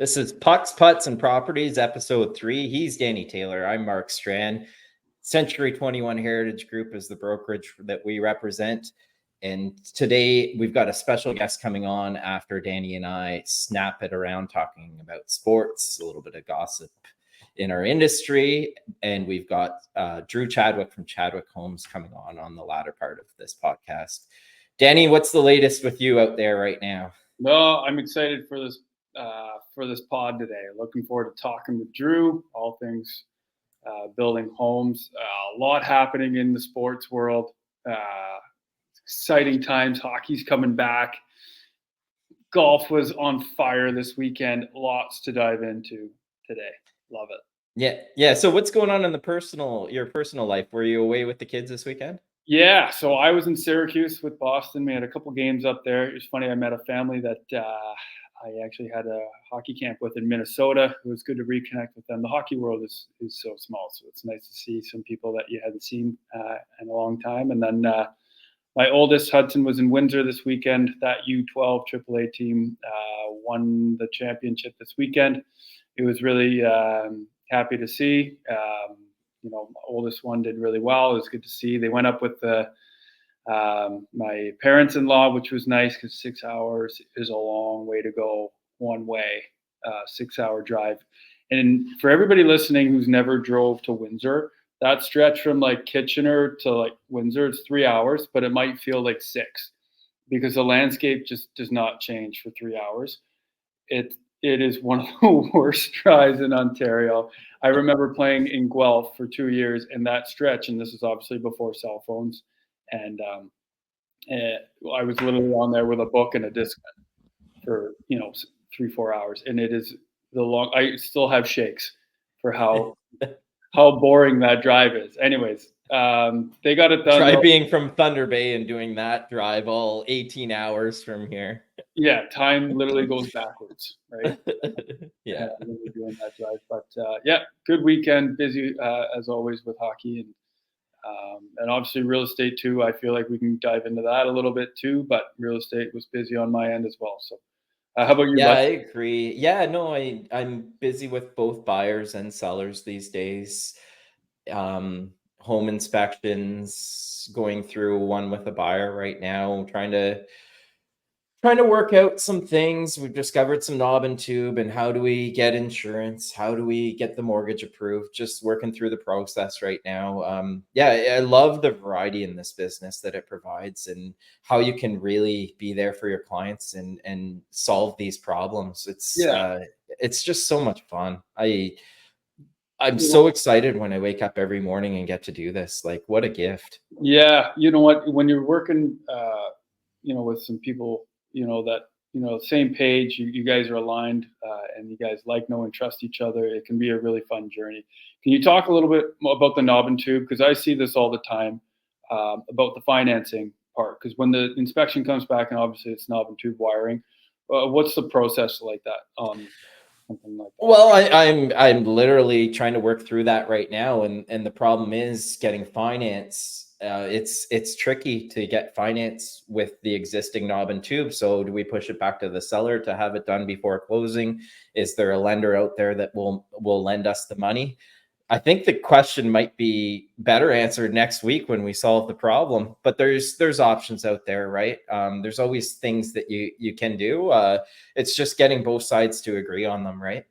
This is Pucks, Putts, and Properties, episode 3. He's Danny Taylor. I'm Mark Strachan. Century 21 Heritage Group is the brokerage that we represent. And today we've got a special guest coming on after Danny and I snap it around talking about sports, a little bit of gossip in our industry. And we've got Drew Chadwick from Chadwick Homes coming on the latter part of this podcast. Danny, what's the latest with you out there right now? No, I'm excited for this pod today. Looking forward to talking with Drew, all things building homes. A lot happening in the sports world. Exciting times. Hockey's coming back. Golf was on fire this weekend. Lots to dive into today. Love it. Yeah. So what's going on in your personal life? Were you away with the kids this weekend? Yeah, so I was in Syracuse with Boston. We had a couple games up there. It was funny. I met a family that I actually had a hockey camp with in Minnesota. It was good to reconnect with them. The hockey world is so small, so it's nice to see some people that you hadn't seen in a long time. And then my oldest, Hudson, was in Windsor this weekend. That U12 AAA team won the championship this weekend. It was really happy to see. My oldest one did really well. It was good to see. They went up with my parents-in-law, which was nice because 6 hours is a long way to go one way, 6-hour drive. And for everybody listening who's never drove to Windsor, that stretch from like Kitchener to like Windsor is 3 hours, but it might feel like 6 because the landscape just does not change for 3 hours. It is one of the worst drives in Ontario. I remember playing in Guelph for 2 years, and that stretch, and this is obviously before cell phones, and I was literally on there with a book and a Discman for 3-4 hours, and it is I still have shakes for how boring that drive is. Anyways, they got it done. Try being from Thunder Bay and doing that drive all 18 hours from here. Yeah, time literally goes backwards, right? Yeah. Doing that drive, but good weekend. Busy as always with hockey and obviously real estate too. I feel like we can dive into that a little bit too, but real estate was busy on my end as well. So how about you? Yeah, I agree. Yeah, no, I'm busy with both buyers and sellers these days. Home inspections, going through one with a buyer right now, trying to work out some things. We've discovered some knob and tube, and how do we get insurance? How do we get the mortgage approved? Just working through the process right now. I love the variety in this business that it provides and how you can really be there for your clients and solve these problems. It's just so much fun. I'm so excited when I wake up every morning and get to do this. Like, what a gift. Yeah. You know what, when you're working, with some people, same page, you guys are aligned and you guys like, know, and trust each other. It can be a really fun journey. Can you talk a little bit more about the knob and tube? Because I see this all the time about the financing part. Because when the inspection comes back and obviously it's knob and tube wiring, what's the process like that? Something like that. Well, I'm literally trying to work through that right now, and the problem is getting finance. It's tricky to get finance with the existing knob and tube. So do we push it back to the seller to have it done before closing? Is there a lender out there that will lend us the money? I think the question might be better answered next week when we solve the problem, but there's options out there, right? There's always things that you can do. It's just getting both sides to agree on them, right?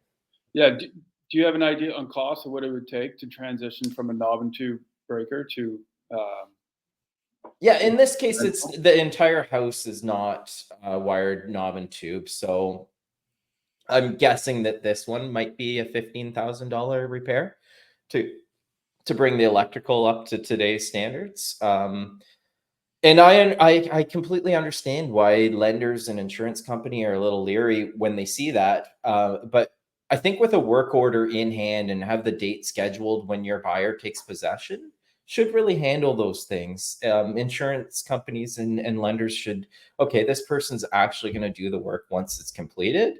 Yeah. Do you have an idea on cost of what it would take to transition from a knob and tube breaker to in this case, it's the entire house is not wired knob and tube. So I'm guessing that this one might be a $15,000 repair to bring the electrical up to today's standards. And I completely understand why lenders and insurance company are a little leery when they see that. But I think with a work order in hand and have the date scheduled when your buyer takes possession, should really handle those things. Insurance companies and lenders should, okay, this person's actually going to do the work once it's completed.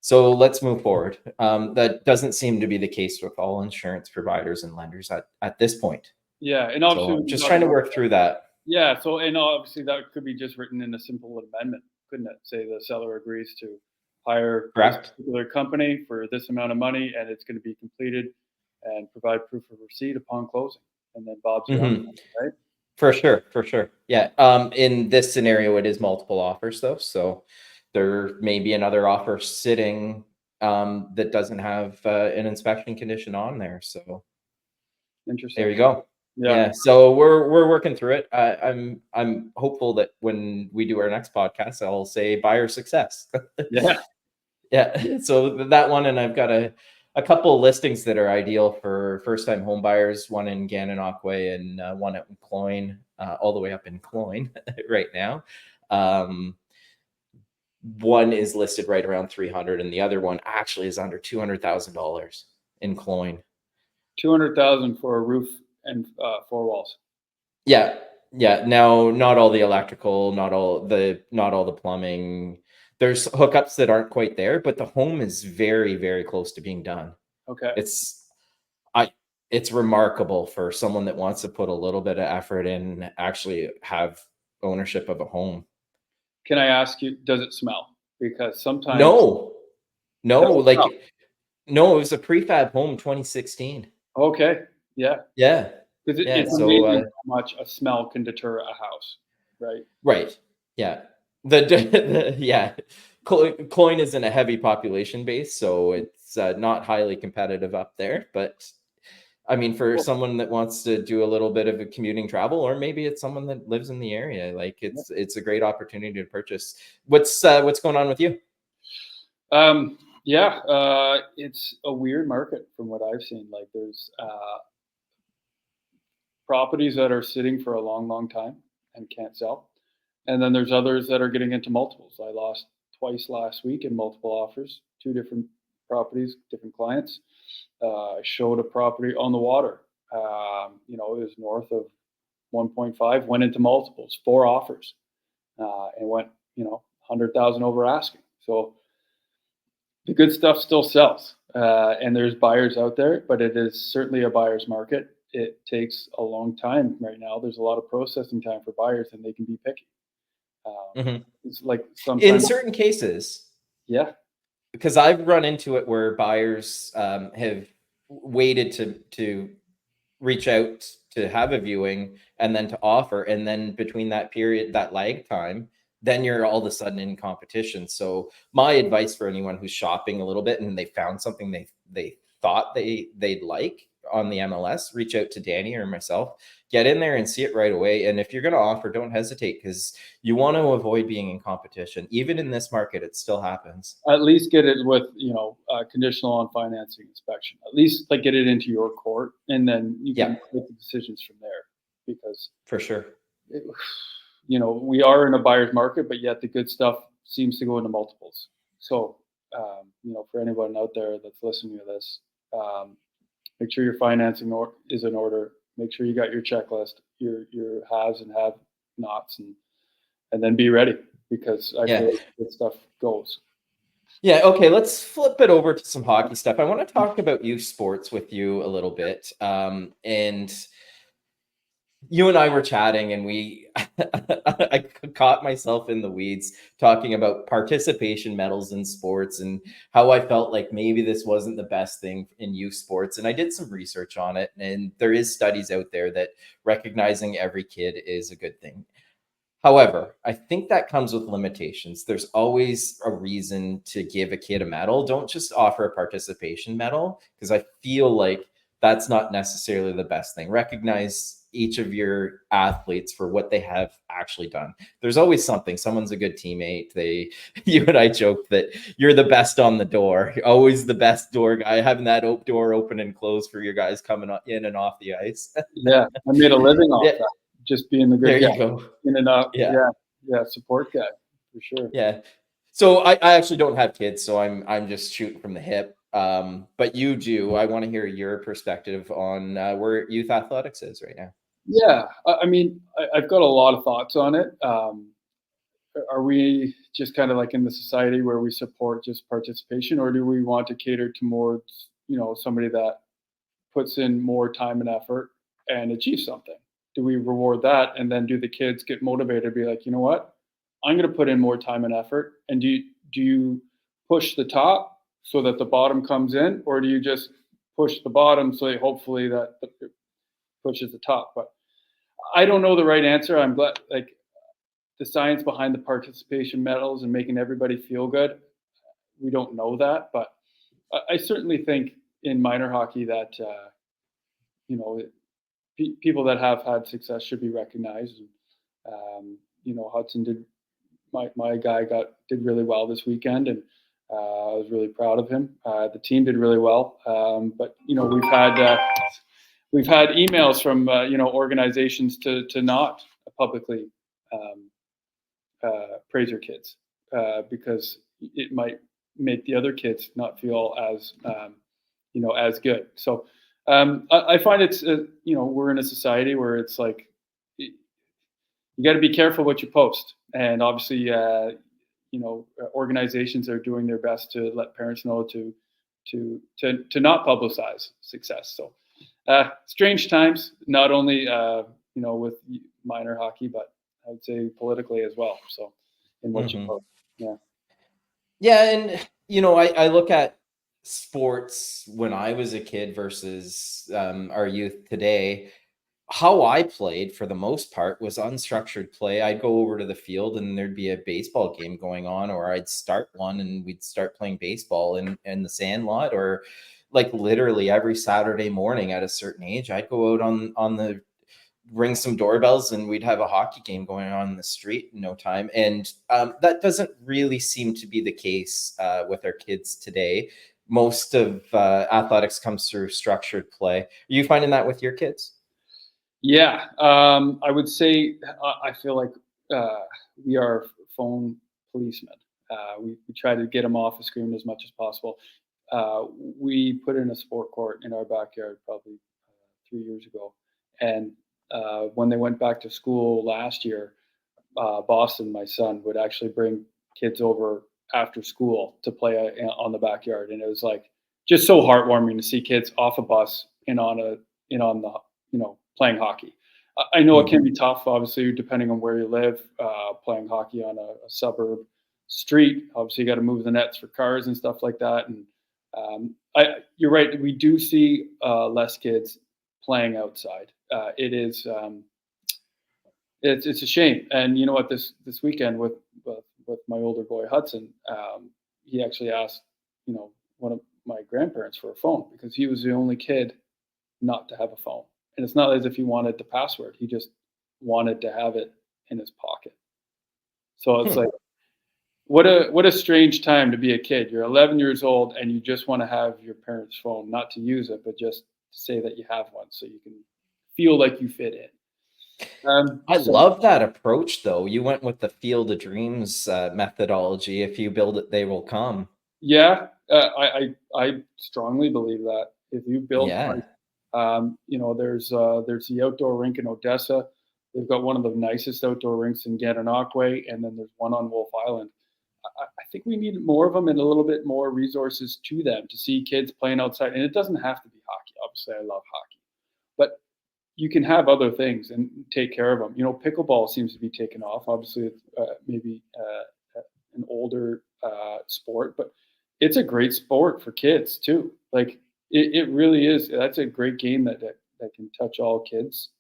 So let's move forward. That doesn't seem to be the case with all insurance providers and lenders at this point. Yeah. And obviously just trying to work through that. Yeah. So, and obviously that could be just written in a simple amendment, couldn't it? Say the seller agrees to hire this Correct. particular company for this amount of money, and it's going to be completed, and provide proof of receipt upon closing, and then Bob's your uncle, right? For sure, for sure. Yeah. In this scenario, it is multiple offers though, so there may be another offer sitting that doesn't have an inspection condition on there. So there Interesting. you go. Yeah. Yeah. So we're working through it. I'm hopeful that when we do our next podcast, I'll say buyer success. Yeah. Yeah. So that one, and I've got a couple of listings that are ideal for first time home buyers. One in Gananoque and one at Cloyne, all the way up in Cloyne right now. One is listed right around 300, and the other one actually is under $200,000 in Cloyne. 200,000 for a roof and 4 walls. Yeah, yeah. Now, not all the electrical, not all the plumbing. There's hookups that aren't quite there, but the home is very, very close to being done. Okay. It's I it's remarkable for someone that wants to put a little bit of effort in and actually have ownership of a home. Can I ask you, does it smell? Because sometimes No, it no, doesn't smell. no, it was a prefab home, 2016. Okay. Yeah. Yeah, Because yeah. it's So, amazing how much a smell can deter a house, right? right, yeah. Yeah, Cloyne isn't a heavy population base, so it's not highly competitive up there. But I mean, for Cool. someone that wants to do a little bit of a commuting travel, or maybe it's someone that lives in the area, like it's a great opportunity to purchase. What's going on with you? Yeah, it's a weird market from what I've seen. Like there's properties that are sitting for a long, long time and can't sell. And then there's others that are getting into multiples. I lost twice last week in multiple offers, 2 different properties, different clients. I showed a property on the water. It was north of 1.5, went into multiples, 4 offers, and went, 100,000 over asking. So the good stuff still sells, and there's buyers out there, but it is certainly a buyer's market. It takes a long time right now. There's a lot of processing time for buyers, and they can be picky. Mhm. It's like In sometimes, certain cases, yeah, because I've run into it where buyers have waited to reach out to have a viewing and then to offer, and then between that period, that lag time, then you're all of a sudden in competition. So my advice for anyone who's shopping a little bit and they found something they thought they'd like on the MLS, reach out to Danny or myself, get in there and see it right away. And if you're going to offer, don't hesitate, because you want to avoid being in competition. Even in this market, it still happens. at least get it with conditional on financing inspection. At least like get it into your court, and then you Yeah, can make the decisions from there. Because for sure. it, we are in a buyer's market, but yet the good stuff seems to go into multiples. So for anyone out there that's listening to this, make sure your financing is in order. Make sure you got your checklist, your haves and have nots, and then be ready, because I Yeah. feel like this stuff goes. Yeah, okay, let's flip it over to some hockey stuff. I want to talk about youth sports with you a little bit. And you and I were chatting, and I caught myself in the weeds talking about participation medals in sports and how I felt like maybe this wasn't the best thing in youth sports. And I did some research on it, and there is studies out there that recognizing every kid is a good thing. However, I think that comes with limitations. There's always a reason to give a kid a medal. Don't just offer a participation medal, because I feel like that's not necessarily the best thing. Recognize each of your athletes for what they have actually done. There's always something. Someone's a good teammate. You and I joked that you're the best on the door. You're always the best door guy, having that door open and closed for your guys coming in and off the ice. Yeah, I made a living off Yeah, that, just being the there good guy, you go. in and out. Yeah. Yeah, support guy for sure. Yeah. So I actually don't have kids, so I'm just shooting from the hip. But you do. I want to hear your perspective on where youth athletics is right now. Yeah, I mean, I've got a lot of thoughts on it. Are we just kind of like in the society where we support just participation, or do we want to cater towards somebody that puts in more time and effort and achieves something? Do we reward that, and then do the kids get motivated to be like, you know what, I'm going to put in more time and effort? And do you push the top so that the bottom comes in, or do you just push the bottom so hopefully that it pushes the top? But I don't know the right answer. I'm glad, like, the science behind the participation medals and making everybody feel good. We don't know that, but I certainly think in minor hockey that you know, people that have had success should be recognized. You know, Hudson did. My guy did really well this weekend, and I was really proud of him. The team did really well, but you know, we've had emails from you know, organizations to not publicly um, praise your kids because it might make the other kids not feel as you know, as good. So I find it's you know, we're in a society where it's like you got to be careful what you post, and obviously you know, organizations are doing their best to let parents know to not publicize success. So strange times, not only you know, with minor hockey, but I would say politically as well. So in what you Mhm. post, yeah. Yeah, and you know, I look at sports when I was a kid versus our youth today. How I played for the most part was unstructured play. I'd go over to the field and there'd be a baseball game going on, or I'd start one and we'd start playing baseball in the sand lot, or like literally every Saturday morning at a certain age, I'd go out on the ring some doorbells and we'd have a hockey game going on in the street in no time. And that doesn't really seem to be the case with our kids today. Most of athletics comes through structured play. Are you finding that with your kids? Yeah, I would say I feel like we are phone policemen. We try to get them off the screen as much as possible. We put in a sport court in our backyard probably 3 years ago, and when they went back to school last year, Boston, my son, would actually bring kids over after school to play on the backyard, and it was like just so heartwarming to see kids off a bus and on the, you know, playing hockey. I know it can be tough, obviously, depending on where you live. Playing hockey on a suburb street, obviously, you got to move the nets for cars and stuff like that. And you're right, we do see less kids playing outside. It is. It's a shame. And you know what? This weekend with my older boy Hudson, he actually asked, you know, one of my grandparents for a phone because he was the only kid not to have a phone. And it's not as if he wanted the password; he just wanted to have it in his pocket. So it's Hmm. like, what a strange time to be a kid. You're 11 years old and you just want to have your parents' phone, not to use it, but just to say that you have one, so you can feel like you fit in. I So love that approach, though. You went with the field of dreams methodology. If you build it, they will come. yeah, I strongly believe that if you build, like, Yeah. you know, there's the outdoor rink in Odessa. They've got one of the nicest outdoor rinks in Gananoque, and then there's one on Wolf Island. I think we need more of them and a little bit more resources to them to see kids playing outside. And it doesn't have to be hockey. Obviously, I love hockey, but you can have other things and take care of them. You know, pickleball seems to be taking off. Obviously, it's maybe an older sport, but it's a great sport for kids too. Like it really is. That's a great game that can touch all kids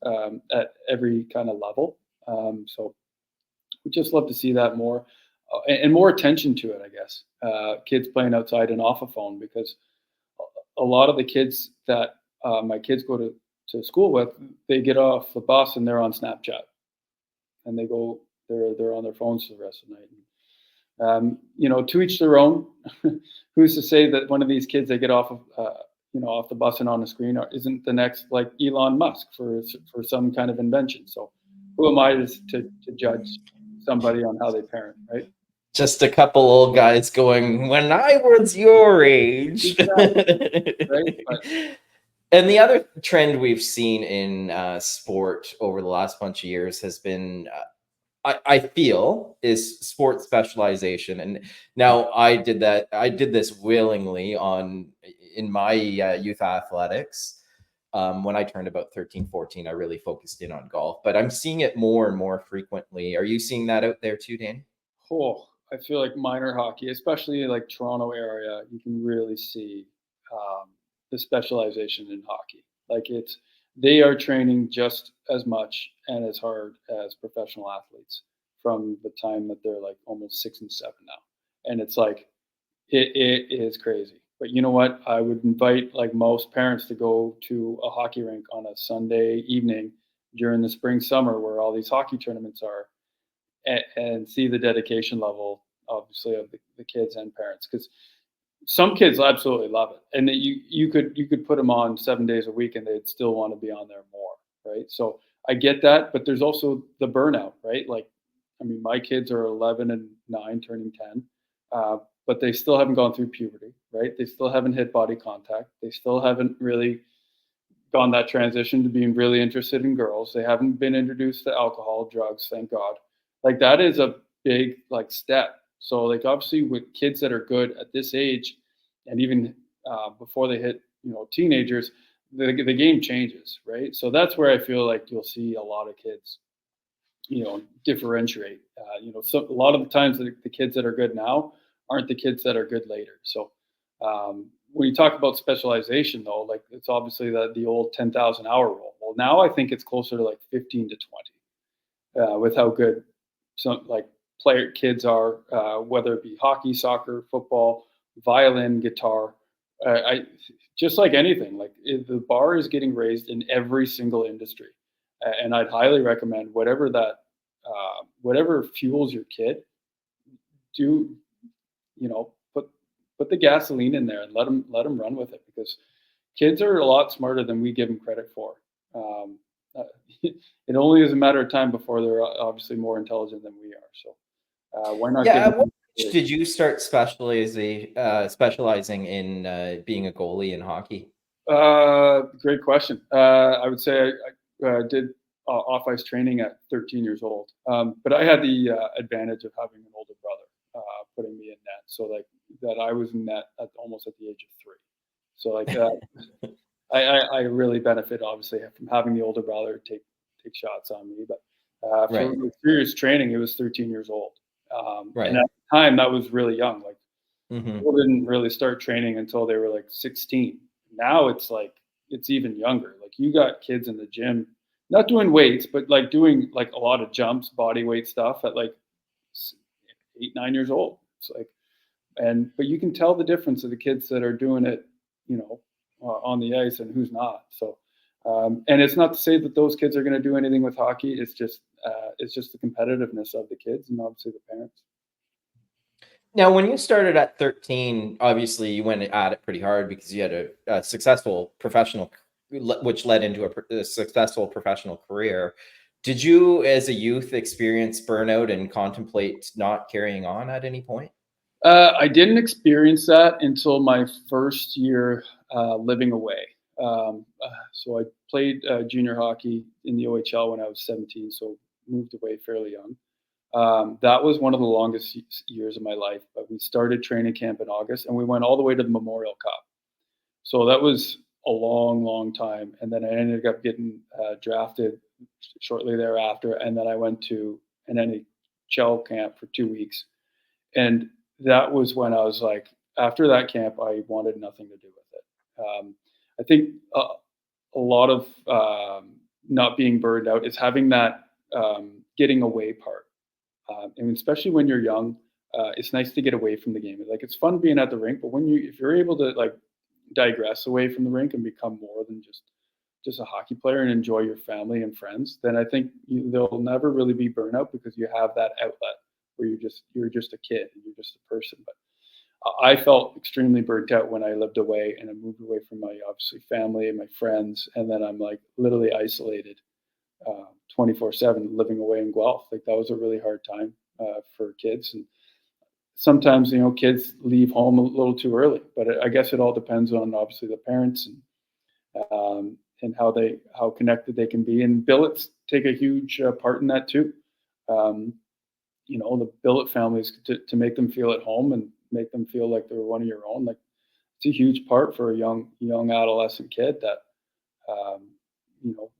at every kind of level. So we just love to see that more and more attention to it. I guess kids playing outside and off a phone because a lot of the kids that my kids go to school with, they get off the bus and they're on Snapchat and they're on their phones for the rest of the night. You know, to each their own. Who's to say that one of these kids that get off of you know, off the bus and on the screen isn't the next like Elon Musk for some kind of invention? So who am I to judge somebody on how they parent, right? Just a couple old guys going, when I was your age. Exactly. Right. But And the other trend we've seen in sport over the last bunch of years has been, I feel, is sport specialization. And now I did this willingly in my youth athletics. When I turned about 13, 14, I really focused in on golf, but I'm seeing it more and more frequently. Are you seeing that out there too, Dan? oh, I feel like minor hockey, especially like Toronto area, you can really see the specialization in hockey. Like they are training just as much and as hard as professional athletes from the time that they're like almost 6 and 7 now, and it's like it is crazy. But you know what? I would invite like most parents to go to a hockey rink on a Sunday evening during the spring summer where all these hockey tournaments are, and see the dedication level, obviously, of the kids and parents. Because some kids absolutely love it, and that you could put them on 7 days a week, and they'd still want to be on there more, right? So I get that, but there's also the burnout, right? Like, I mean, my kids are 11 and 9, turning 10, but they still haven't gone through puberty, right? They still haven't hit body contact. They still haven't really gone that transition to being really interested in girls. They haven't been introduced to alcohol, drugs, thank God. Like that is a big like step. So like obviously with kids that are good at this age, and even before they hit teenagers, the game changes, right? So that's where I feel like you'll see a lot of kids differentiate. So a lot of the times the kids that are good now aren't the kids that are good later. So when you talk about specialization, though, like it's obviously the old 10,000 hour rule. Well, now I think it's closer to like 15 to 20 with how good some like player kids are, whether it be hockey, soccer, football, violin, guitar. I just like anything, like the bar is getting raised in every single industry, and I'd highly recommend whatever fuels your kid. Do put the gasoline in there and let them run with it, because kids are a lot smarter than we give them credit for. Um, uh, it only is a matter of time before they're obviously more intelligent than we are. So why not Yeah, give at what them? age did you start specializing in being a goalie in hockey? Great question. I would say I did off ice training at 13 years old, but I had the advantage of having an older brother putting me in net, so like that I was in net almost at the age of 3. So like I really benefit obviously from having the older brother take shots on me. But for Right, serious training, it was 13 years old, and right. at the time that was really young. Like Hmm. people didn't really start training until they were like 16. Now it's like it's even younger. Like you got kids in the gym, not doing weights, but like doing like a lot of jumps, body weight stuff at like 8, 9 years old. It's like, but you can tell the difference of the kids that are doing it, on the ice and who's not. So, and it's not to say that those kids are going to do anything with hockey. It's just the competitiveness of the kids and obviously the parents. Now, when you started at 13, obviously you went at it pretty hard because you had a successful professional, which led into a successful professional career. Did you, as a youth, experience burnout and contemplate not carrying on at any point? I didn't experience that until my first year living away. So I played junior hockey in the OHL when I was 17, so moved away fairly young. That was one of the longest years of my life. But we started training camp in August, and we went all the way to the Memorial Cup. So that was a long, long time. And then I ended up getting drafted shortly thereafter, and then I went to an NHL camp for 2 weeks, and that was when I was like, after that camp, I wanted nothing to do with it. I think a lot of not being burned out is having that getting away part, and especially when you're young, it's nice to get away from the game. Like it's fun being at the rink, but if you're able to like digress away from the rink and become more than just a hockey player and enjoy your family and friends, then I think there'll never really be burnout because you have that outlet where you're just a kid and you're just a person. But I felt extremely burnt out when I lived away and I moved away from my obviously family and my friends, and then I'm like literally isolated 24/7 living away in Guelph. Like that was a really hard time for kids, and sometimes kids leave home a little too early. But I guess it all depends on obviously the parents and how connected they can be. And billets take a huge part in that too. Um, the billet families to make them feel at home and make them feel like they're one of your own. Like it's a huge part for a young adolescent kid that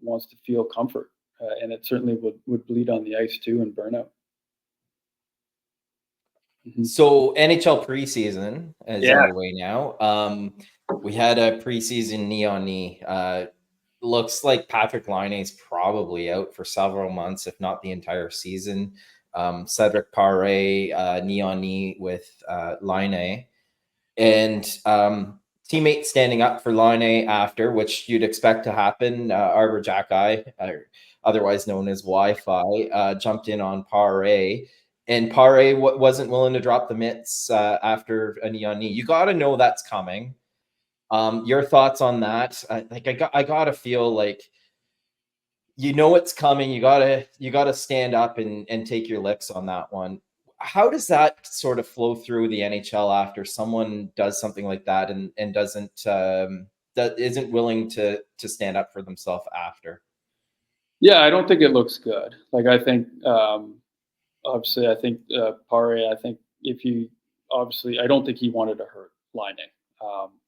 wants to feel comfort, and it certainly would bleed on the ice too and burnout. So NHL preseason is Yeah. underway now. We had a preseason knee on knee. Looks like Patrick Laine is probably out for several months, if not the entire season. Cedric Paré, knee on knee with Laine. And teammates standing up for Laine after, which you'd expect to happen. Arbor Jackeye, otherwise known as Wi-Fi, jumped in on Paré, and Paré wasn't willing to drop the mitts after a knee on knee. You got to know that's coming. Your thoughts on that? I gotta feel like you know it's coming. You gotta stand up and take your licks on that one. How does that sort of flow through the NHL after someone does something like that and doesn't that isn't willing to stand up for themselves after? Yeah, I don't think it looks good. Like, I think, obviously, I think Pare. I think if he obviously, I don't think he wanted to hurt Lining.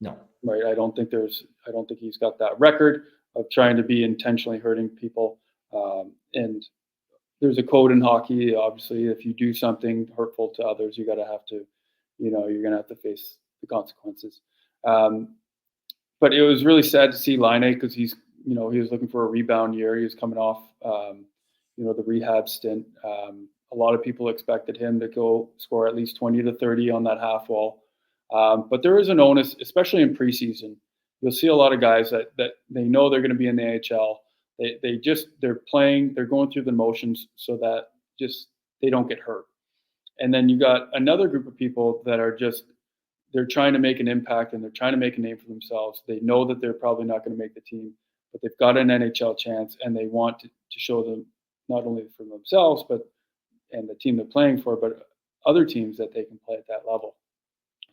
No. Right. I don't think he's got that record of trying to be intentionally hurting people. And there's a code in hockey. Obviously, if you do something hurtful to others, you're going to have to face the consequences. Um, but it was really sad to see Line because he was looking for a rebound year. He was coming off, the rehab stint. A lot of people expected him to go score at least 20 to 30 on that half wall. But there is an onus, especially in preseason. You'll see a lot of guys that they know they're going to be in the AHL. They're playing, they're going through the motions so that just they don't get hurt. And then you got another group of people that are just they're trying to make an impact and they're trying to make a name for themselves. They know that they're probably not going to make the team, but they've got an NHL chance and they want to show them not only for themselves, but and the team they're playing for, but other teams that they can play at that level.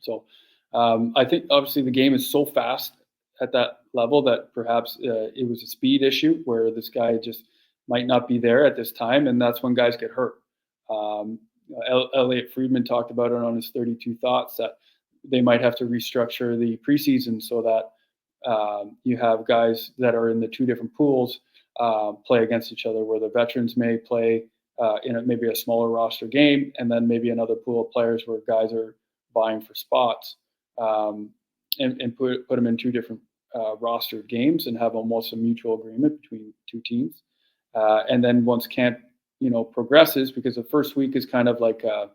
So I think obviously the game is so fast at that level that perhaps it was a speed issue where this guy just might not be there at this time, and that's when guys get hurt. Elliot Friedman talked about it on his 32 Thoughts that they might have to restructure the preseason so that you have guys that are in the two different pools play against each other, where the veterans may play in maybe a smaller roster game, and then maybe another pool of players where guys are vying for spots, and put them in two different roster games and have almost a mutual agreement between two teams. And then once camp, progresses, because the first week is kind of like a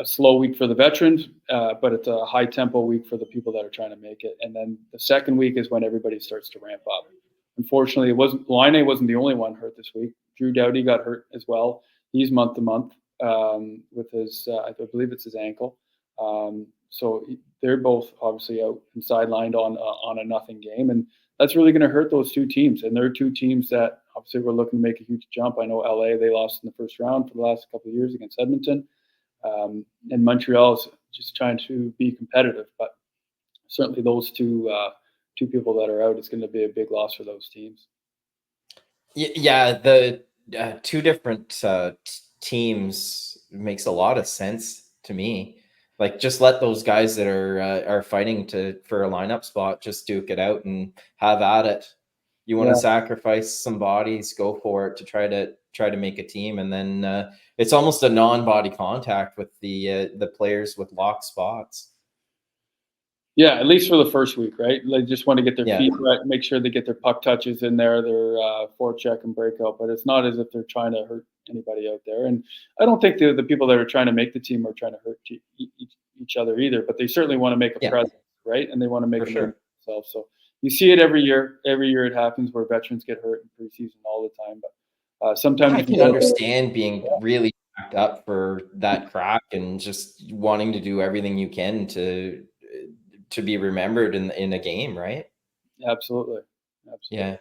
slow week for the veterans, but it's a high tempo week for the people that are trying to make it. And then the second week is when everybody starts to ramp up. Unfortunately, Laine wasn't the only one hurt this week. Drew Doughty got hurt as well. He's month to month with his, I believe it's his ankle. So they're both obviously out and sidelined on a nothing game, and that's really going to hurt those two teams. And they're two teams that obviously were looking to make a huge jump. I know LA, they lost in the first round for the last couple of years against Edmonton. And Montreal is just trying to be competitive, but certainly those two people that are out is going to be a big loss for those teams. Yeah, the two different teams makes a lot of sense to me. Like, just let those guys that are fighting for a lineup spot just duke it out and have at it. You want to sacrifice some bodies, go for it to try to make a team, and then it's almost a non-body contact with the players with locked spots. Yeah, at least for the first week, right? They just want to get their feet right, make sure they get their puck touches in there, their forecheck and breakout. But it's not as if they're trying to hurt anybody out there. And I don't think the people that are trying to make the team are trying to hurt each other either. But they certainly want to make a presence, right? And they want to make a name for themselves. So you see it every year. Every year it happens where veterans get hurt in preseason all the time. But sometimes I can understand being really backed up for that crack and just wanting to do everything you can to be remembered in a game, right? Absolutely. Yeah.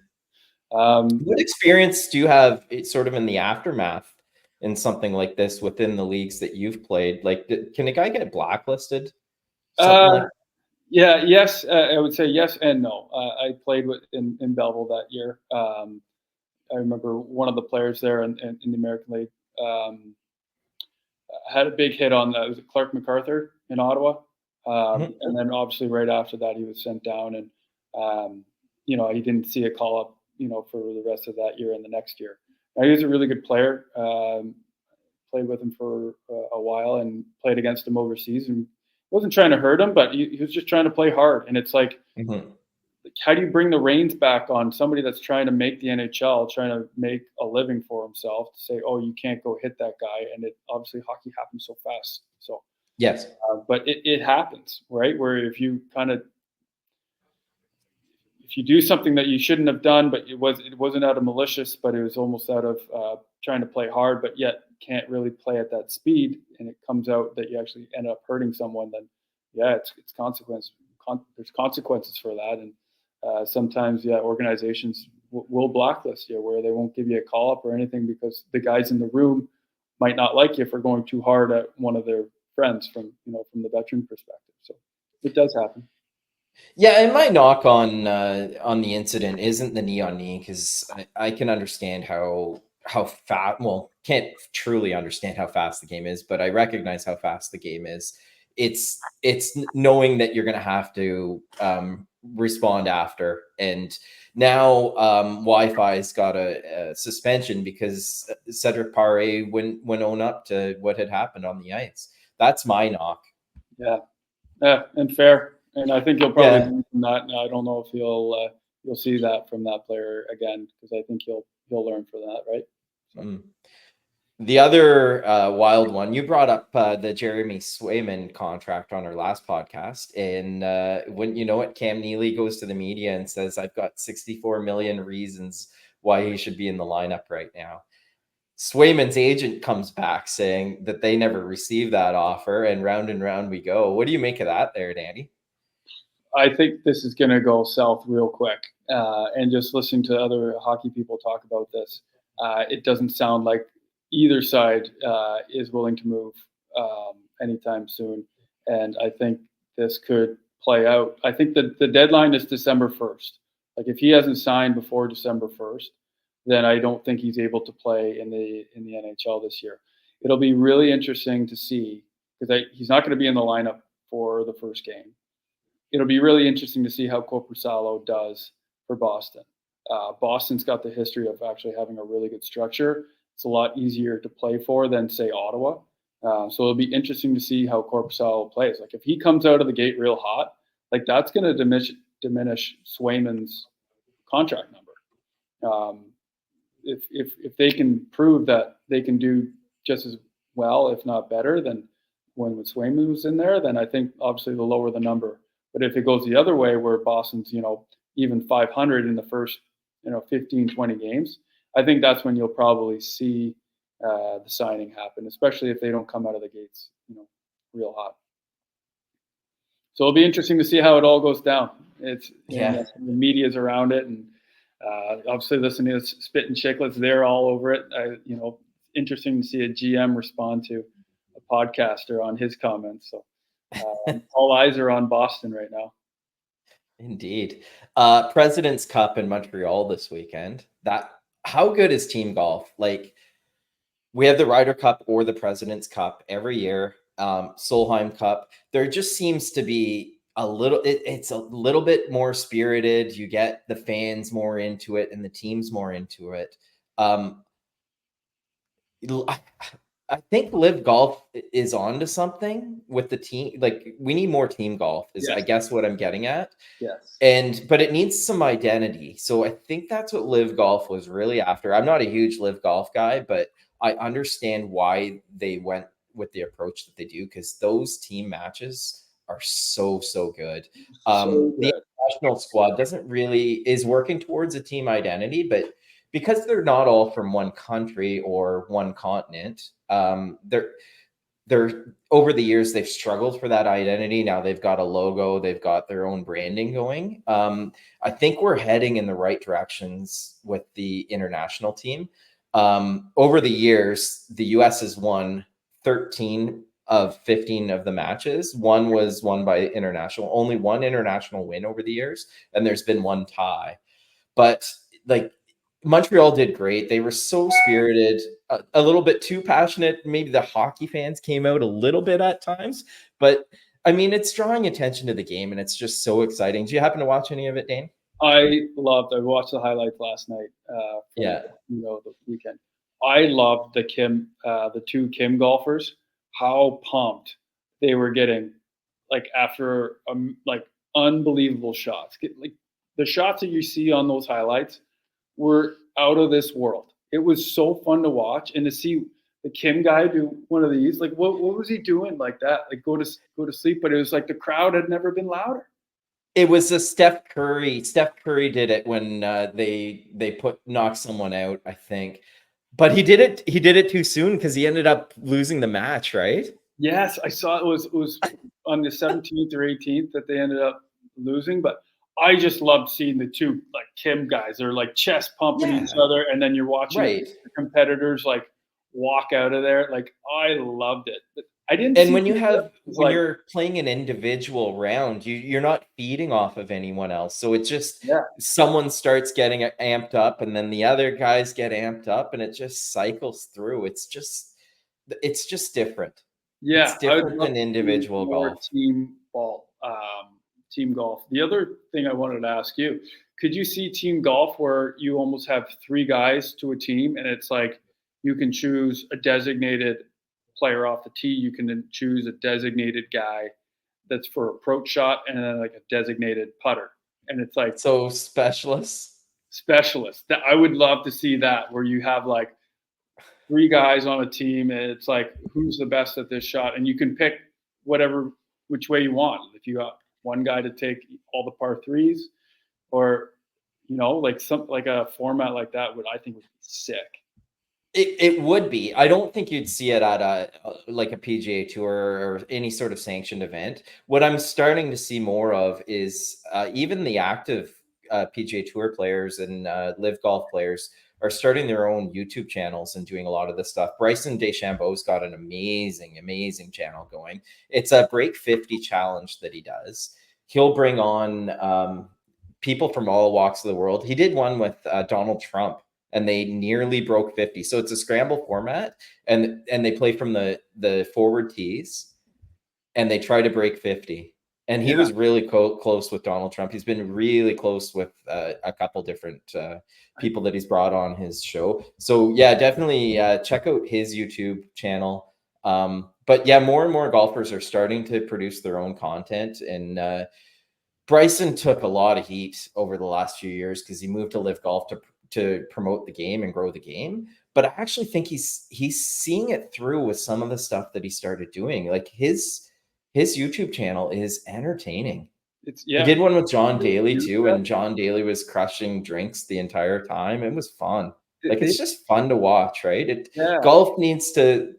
What experience do you have sort of in the aftermath in something like this within the leagues that you've played? Like, can a guy get blacklisted? Yeah, yes. I would say yes and no. I played in Belleville that year. I remember one of the players there in the American League had a big hit on was it Clark MacArthur in Ottawa, and then obviously right after that he was sent down, and he didn't see a call up for the rest of that year and the next year. Now, he was a really good player, played played with him for a while and played against him overseas, and wasn't trying to hurt him, but he was just trying to play hard. And it's like, how do you bring the reins back on somebody that's trying to make the NHL, trying to make a living for himself, to say, oh, you can't go hit that guy? And it obviously, hockey happens so fast. So Yes. but it happens, right? Where if you do something that you shouldn't have done, but it wasn't out of malicious, but it was almost out of trying to play hard, but yet can't really play at that speed, and it comes out that you actually end up hurting someone, then yeah, it's consequence. There's consequences for that, and sometimes organizations will blacklist you, where they won't give you a call up or anything because the guys in the room might not like you for going too hard at one of their friends from the veteran perspective. So it does happen. Yeah, and my knock on the incident isn't the knee on knee, because I can understand how fast. Well, can't truly understand how fast the game is, but I recognize how fast the game is. It's knowing that you're going to have to respond after, and now Wi-Fi's got a suspension because Cedric Paré wouldn't own up to what had happened on the ice. That's my knock. Yeah, and fair. And I think you'll probably learn from that. I don't know if you'll see that from that player again, because I think he'll learn from that, right? So. The other wild one, you brought up the Jeremy Swayman contract on our last podcast, and when you know it, Cam Neely goes to the media and says, "I've got 64 million reasons why he should be in the lineup right now." Swayman's agent comes back saying that they never received that offer, and round we go. What do you make of that there, Danny? I think this is going to go south real quick. And just listening to other hockey people talk about this, it doesn't sound like either side is willing to move anytime soon. And I think this could play out. I think that the deadline is December 1st. Like, if he hasn't signed before December 1st, then I don't think he's able to play in the NHL this year. It'll be really interesting to see, because he's not going to be in the lineup for the first game. It'll be really interesting to see how Korpisalo does for Boston. Boston's got the history of actually having a really good structure. It's a lot easier to play for than, say, Ottawa. So it'll be interesting to see how Korpisalo plays. Like, if he comes out of the gate real hot, like, that's going to diminish Swayman's contract number. If they can prove that they can do just as well, if not better, than when Swayman was in there, then I think obviously the lower the number. But if it goes the other way, where Boston's, even 500 in the first, 15, 20 games, I think that's when you'll probably see the signing happen, especially if they don't come out of the gates, real hot. So it'll be interesting to see how it all goes down. It's the media's around it, and obviously listening to Spit and Chicklets, they're all over it. Interesting to see a GM respond to a podcaster on his comments. So. All eyes are on Boston right now. Indeed. President's Cup in Montreal this weekend. How good is team golf? Like, we have the Ryder Cup or the President's Cup every year. Solheim Cup. There just seems to be it's a little bit more spirited. You get the fans more into it and the teams more into it. I think Live Golf is onto something with the team. Like, we need more team golf is, I guess, what I'm getting at. Yes. But it needs some identity. So I think that's what Live Golf was really after. I'm not a huge Live Golf guy, but I understand why they went with the approach that they do, because those team matches are so good. The international squad is working towards a team identity, but because they're not all from one country or one continent, they're over the years they've struggled for that identity. Now they've got a logo, they've got their own branding going. I think we're heading in the right directions with the international team. Over the years, the US has won 13 of 15 of the matches. One was won by international, only one international win over the years, and there's been one tie. But like, Montreal did great. They were so spirited, a little bit too passionate. Maybe the hockey fans came out a little bit at times, but I mean, it's drawing attention to the game, and it's just so exciting. Do you happen to watch any of it, Dane? I watched the highlights last night. The weekend. I loved the two Kim golfers, how pumped they were getting, like after like unbelievable shots. Like the shots that you see on those highlights were out of this world. It was so fun to watch and to see the Kim guy do one of these. Like what was he doing like that? Like go to sleep, but it was like the crowd had never been louder. It was a Steph Curry. Steph Curry did it when they knocked someone out, I think. But he did it too soon because he ended up losing the match, right? Yes, I saw it was on the 17th or 18th that they ended up losing, but I just loved seeing the two like Kim guys. They're like chest pumping Yeah, each other, and then you're watching right. the competitors like walk out of there. Like I loved it. But I didn't And see it was when like you're playing an individual round, you're not feeding off of anyone else. So it's just yeah, someone starts getting amped up, and then the other guys get amped up, and it just cycles through. It's just different. yeah. It's I would different love than to see individual more golf. team golf. The other thing I wanted to ask you: could you see team golf where you almost have three guys to a team, and it's like you can choose a designated player off the tee, you can then choose a designated guy that's for approach shot, and then like a designated putter, and it's like So specialists. specialist. That I would love to see that where you have like three guys on a team, and it's like who's the best at this shot, and you can pick whatever which way you want. If you got one guy to take all the par threes, or like some like a format like that would I think would be sick. It would be. I don't think you'd see it at like a PGA Tour or any sort of sanctioned event. What I'm starting to see more of is even the active PGA Tour players and live golf players are starting their own YouTube channels and doing a lot of this stuff. Bryson DeChambeau's got an amazing channel going. It's a Break 50 challenge that he does. He'll bring on people from all walks of the world. He did one with Donald Trump, and they nearly broke 50. So it's a scramble format, and they play from the forward tees, and they try to break 50. And he Yeah, was really close with Donald Trump. He's been really close with a couple different people that he's brought on his show. So yeah, definitely check out his YouTube channel. But yeah, more and more golfers are starting to produce their own content, and Bryson took a lot of heat over the last few years because he moved to live golf to promote the game and grow the game. But I actually think he's seeing it through with some of the stuff that he started doing. Like his YouTube channel is entertaining. it's He yeah. did one with John Daly too, and John Daly was crushing drinks the entire time. It was fun. Like it's just fun to watch, right? Yeah, Golf needs to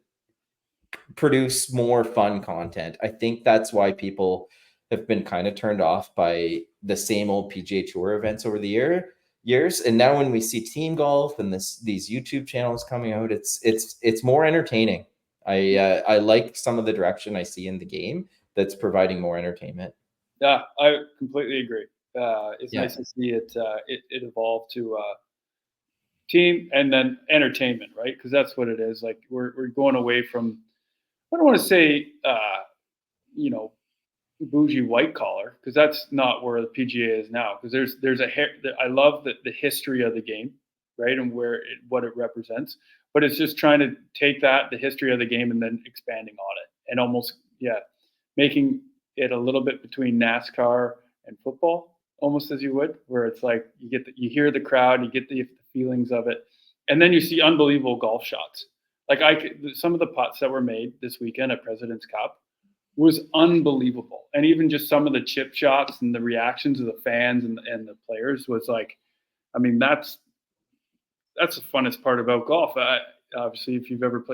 produce more fun content. I think that's why people have been kind of turned off by the same old PGA Tour events over the years. And now when we see team golf and these YouTube channels coming out, it's more entertaining. I like some of the direction I see in the game that's providing more entertainment. yeah, I completely agree. It's Yeah. nice to see it evolve to team and then entertainment, right? Because that's what it is. Like we're going away from, I don't want to say you know bougie white collar, because that's not where the PGA is now. Because I love the history of the game, right, and what it represents. But it's just trying to take the history of the game, and then expanding on it, and almost making it a little bit between NASCAR and football, almost as you would, where it's like you hear the crowd, you get the feelings of it, and then you see unbelievable golf shots. Like some of the putts that were made this weekend at President's Cup was unbelievable. And even just some of the chip shots and the reactions of the fans and the players was like, I mean, that's the funnest part about golf. Obviously, if you've ever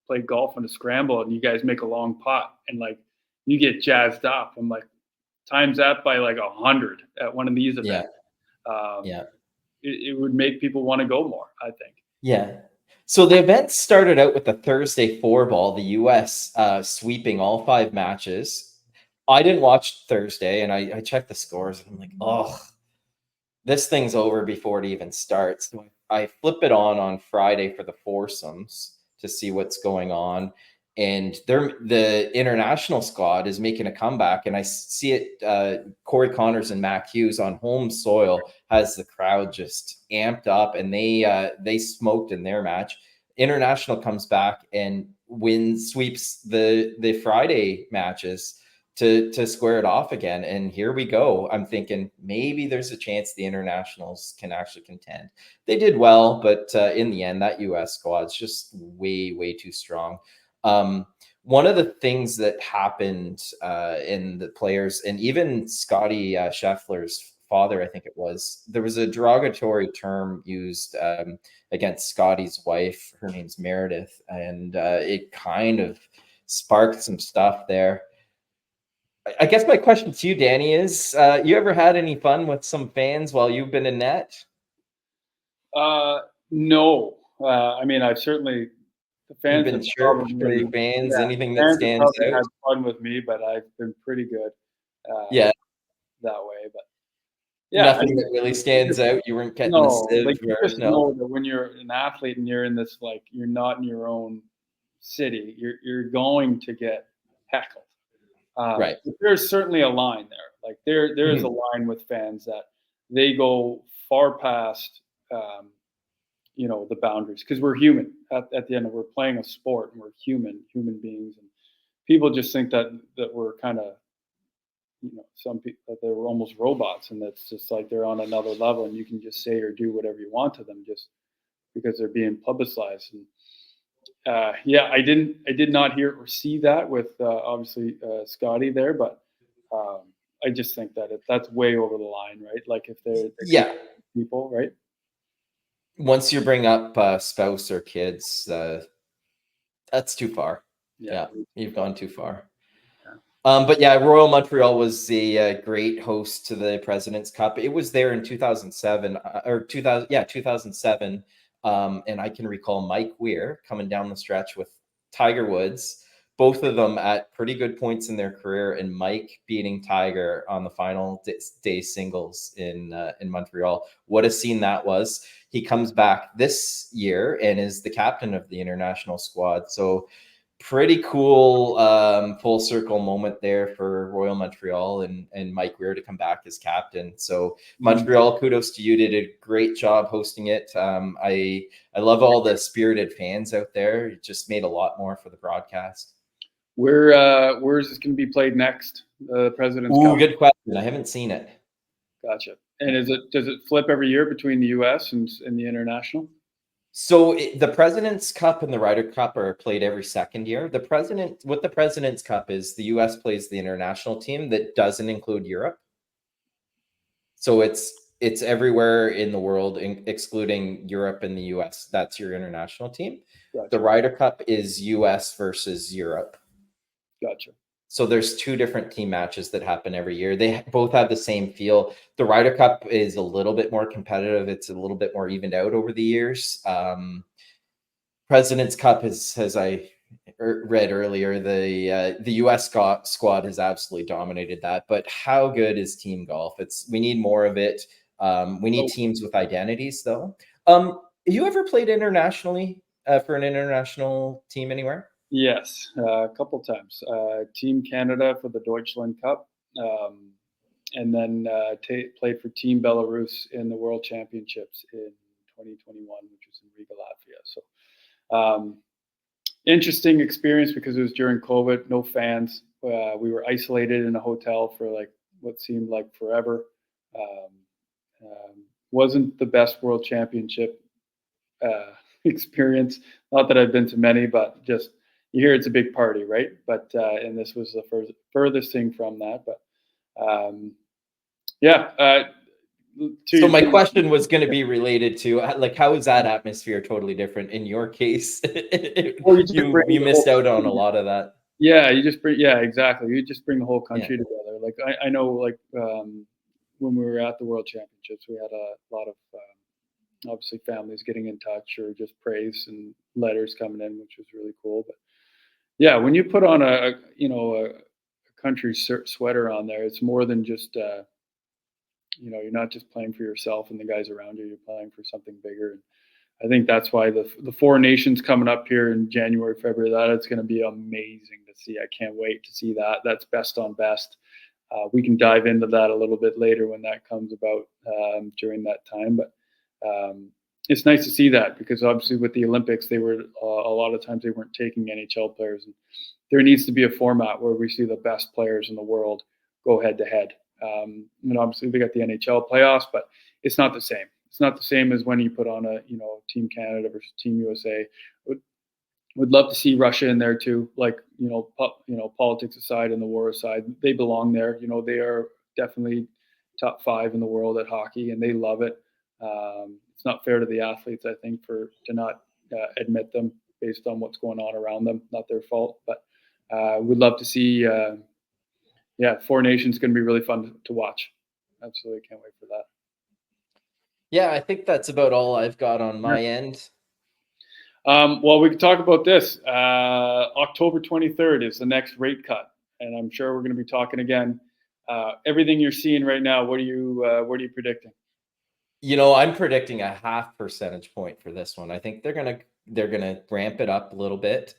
played golf in a scramble and you guys make a long putt and like you get jazzed up, I'm like, times that by like 100 at one of these Yeah. events. Um, Yeah. it would make people want to go more, I think. Yeah. So the event started out with the Thursday four ball, the US sweeping all five matches. I didn't watch Thursday, and I checked the scores, and I'm like, oh, this thing's over before it even starts. So I flip it on Friday for the foursomes to see what's going on. And the international squad is making a comeback, and I see it. Corey Connors and Mac Hughes on home soil has the crowd just amped up, and they smoked in their match. International comes back and sweeps the Friday matches to square it off again. And here we go. I'm thinking maybe there's a chance the Internationals can actually contend. They did well, but in the end, that US squad's just way too strong. One of the things that happened in the players, and even Scotty Scheffler's father, I think it was, there was a derogatory term used against Scotty's wife. Her name's Meredith, and it kind of sparked some stuff there. I guess my question to you, Danny, is you ever had any fun with some fans while you've been in net? No. I mean, I've certainly, the fans You've been have chirped from probably, the fans, anything that fans have stands probably out? had fun with me, but I've been pretty good Yeah, that way. But yeah, I nothing mean, that really stands out. You weren't getting the no, sieve like you or just no? know that when you're an athlete and you're in this, like, you're not in your own city, you're going to get heckled. Right. But there's certainly a line there. Like there is a line with fans that they go far past, the boundaries, because we're human. At the end of, we're playing a sport and we're human beings, and people just think that we're kind of, some people, that they're almost robots, and that's just like they're on another level, and you can just say or do whatever you want to them just because they're being publicized. And I did not hear or see that with obviously Scotty there, but I just think that that's way over the line, right? Like if they're Yeah. people, right? Once you bring up spouse or kids, that's too far. Yeah, you've gone too far. But yeah, Royal Montreal was a great host to the President's Cup. It was there in 2007 or 2007. And I can recall Mike Weir coming down the stretch with Tiger Woods, both of them at pretty good points in their career, and Mike beating Tiger on the final day singles in Montreal. What a scene that was. He comes back this year and is the captain of the international squad. So pretty cool full circle moment there for Royal Montreal and Mike Weir to come back as captain. So Montreal, kudos to you. Did a great job hosting it. I love all the spirited fans out there. It just made a lot more for the broadcast. Where is this going to be played next? The President's Cup. Good question. I haven't seen it. Gotcha. And does it flip every year between the U.S. and the international? So the President's Cup and the Ryder Cup are played every second year. What the President's Cup is, the U.S. plays the international team that doesn't include Europe. So it's everywhere in the world, excluding Europe and the U.S. That's your international team. Gotcha. The Ryder Cup is U.S. versus Europe. Gotcha. So there's two different team matches that happen every year. They both have the same feel. The Ryder Cup is a little bit more competitive. It's a little bit more evened out over the years. President's Cup is, as I read earlier, the U.S. squad has absolutely dominated that. But how good is team golf? We need more of it. We need teams with identities, though. You ever played internationally for an international team anywhere? Yes, a couple times. Team Canada for the Deutschland Cup, and then played for Team Belarus in the World Championships in 2021, which was in Riga, Latvia. So interesting experience because it was during COVID, no fans. We were isolated in a hotel for like what seemed like forever. Wasn't the best World Championship experience. Not that I've been to many, but just you hear it's a big party, right? But and this was the furthest thing from that. But so my question was going to be related to like, how is that atmosphere totally different in your case? Well, you missed out on a lot of that. Yeah, exactly. You just bring the whole country together. Like I know, like when we were at the World Championships, we had a lot of obviously families getting in touch or just praise and letters coming in, which was really cool. But yeah, when you put on a country sweater on there, it's more than just you're not just playing for yourself and the guys around you. You're playing for something bigger. And I think that's why the Four Nations coming up here in January, February, it's going to be amazing to see. I can't wait to see that. That's best on best. We can dive into that a little bit later when that comes about during that time. But it's nice to see that, because obviously with the Olympics, they were a lot of times they weren't taking NHL players. And there needs to be a format where we see the best players in the world go head to head. And obviously we got the NHL playoffs, but it's not the same. It's not the same as when you put on a Team Canada versus Team USA. Would love to see Russia in there too. Like politics aside and the war aside, they belong there. They are definitely top 5 in the world at hockey, and they love it. It's not fair to the athletes, I think, to not admit them based on what's going on around them. Not their fault, but we'd love to see. Four Nations is going to be really fun to watch. Absolutely, can't wait for that. Yeah, I think that's about all I've got on my end. Well, we can talk about this. October 23rd is the next rate cut, and I'm sure we're going to be talking again. Everything you're seeing right now, what are you predicting? I'm predicting a 0.5 percentage point for this one. I think they're gonna ramp it up a little bit.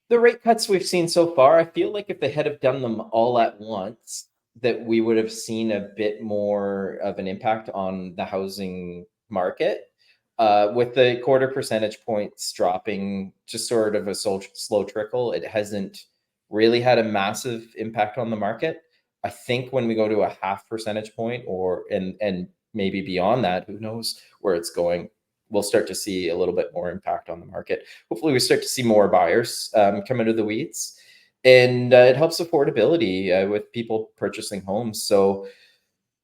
The rate cuts we've seen so far, I feel like if they had have done them all at once, that we would have seen a bit more of an impact on the housing market. With the 0.25 percentage points dropping, just sort of a slow trickle, it hasn't really had a massive impact on the market. I think when we go to a 0.5 percentage point, and maybe beyond that, who knows where it's going, we'll start to see a little bit more impact on the market. Hopefully we start to see more buyers come out of the weeds, and it helps affordability with people purchasing homes. So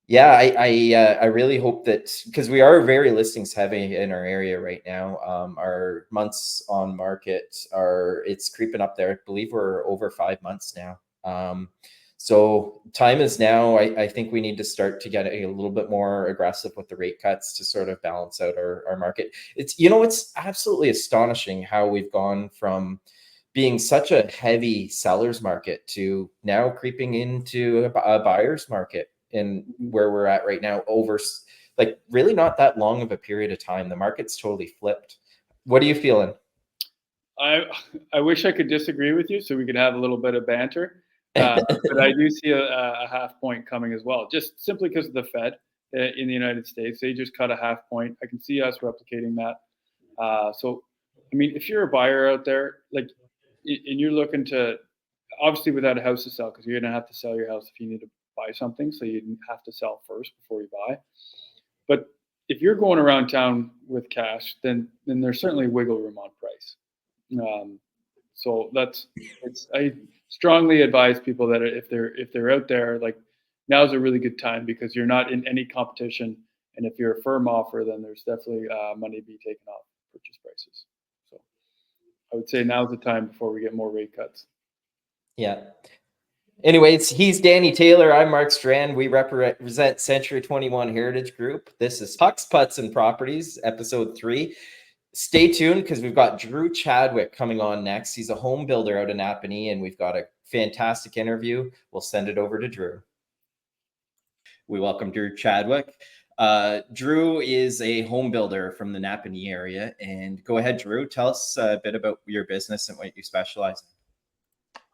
yeah, I really hope that, because we are very listings heavy in our area right now. Our months on market it's creeping up there. I believe we're over 5 months now. So time is now. I think we need to start to get a little bit more aggressive with the rate cuts to sort of balance out our market. It's absolutely astonishing how we've gone from being such a heavy seller's market to now creeping into a buyer's market, and where we're at right now over like really not that long of a period of time. The market's totally flipped. What are you feeling? I wish I could disagree with you so we could have a little bit of banter. But I do see a 0.5 point coming as well, just simply because of the Fed in the United States. They just cut a 0.5 point. I can see us replicating that. So, I mean, if you're a buyer out there, and you're looking to, obviously without a house to sell, because you're going to have to sell your house if you need to buy something. So you have to sell first before you buy. But if you're going around town with cash, then there's certainly wiggle room on price. So I strongly advise people that if they're out there, now's a really good time, because you're not in any competition, and if you're a firm offer, then there's definitely money to be taken off purchase prices. So I would say now's the time before we get more rate cuts. Yeah. Anyways, he's Danny Taylor. I'm Mark Strand. We represent Century 21 Heritage Group. This is Pucks, Putts, and Properties, episode 3. Stay tuned, because we've got Drew Chadwick coming on next. He's a home builder out in Napanee, and we've got a fantastic interview. We'll send it over to Drew. We welcome Drew Chadwick. Drew is a home builder from the Napanee area. And go ahead, Drew. Tell us a bit about your business and what you specialize in.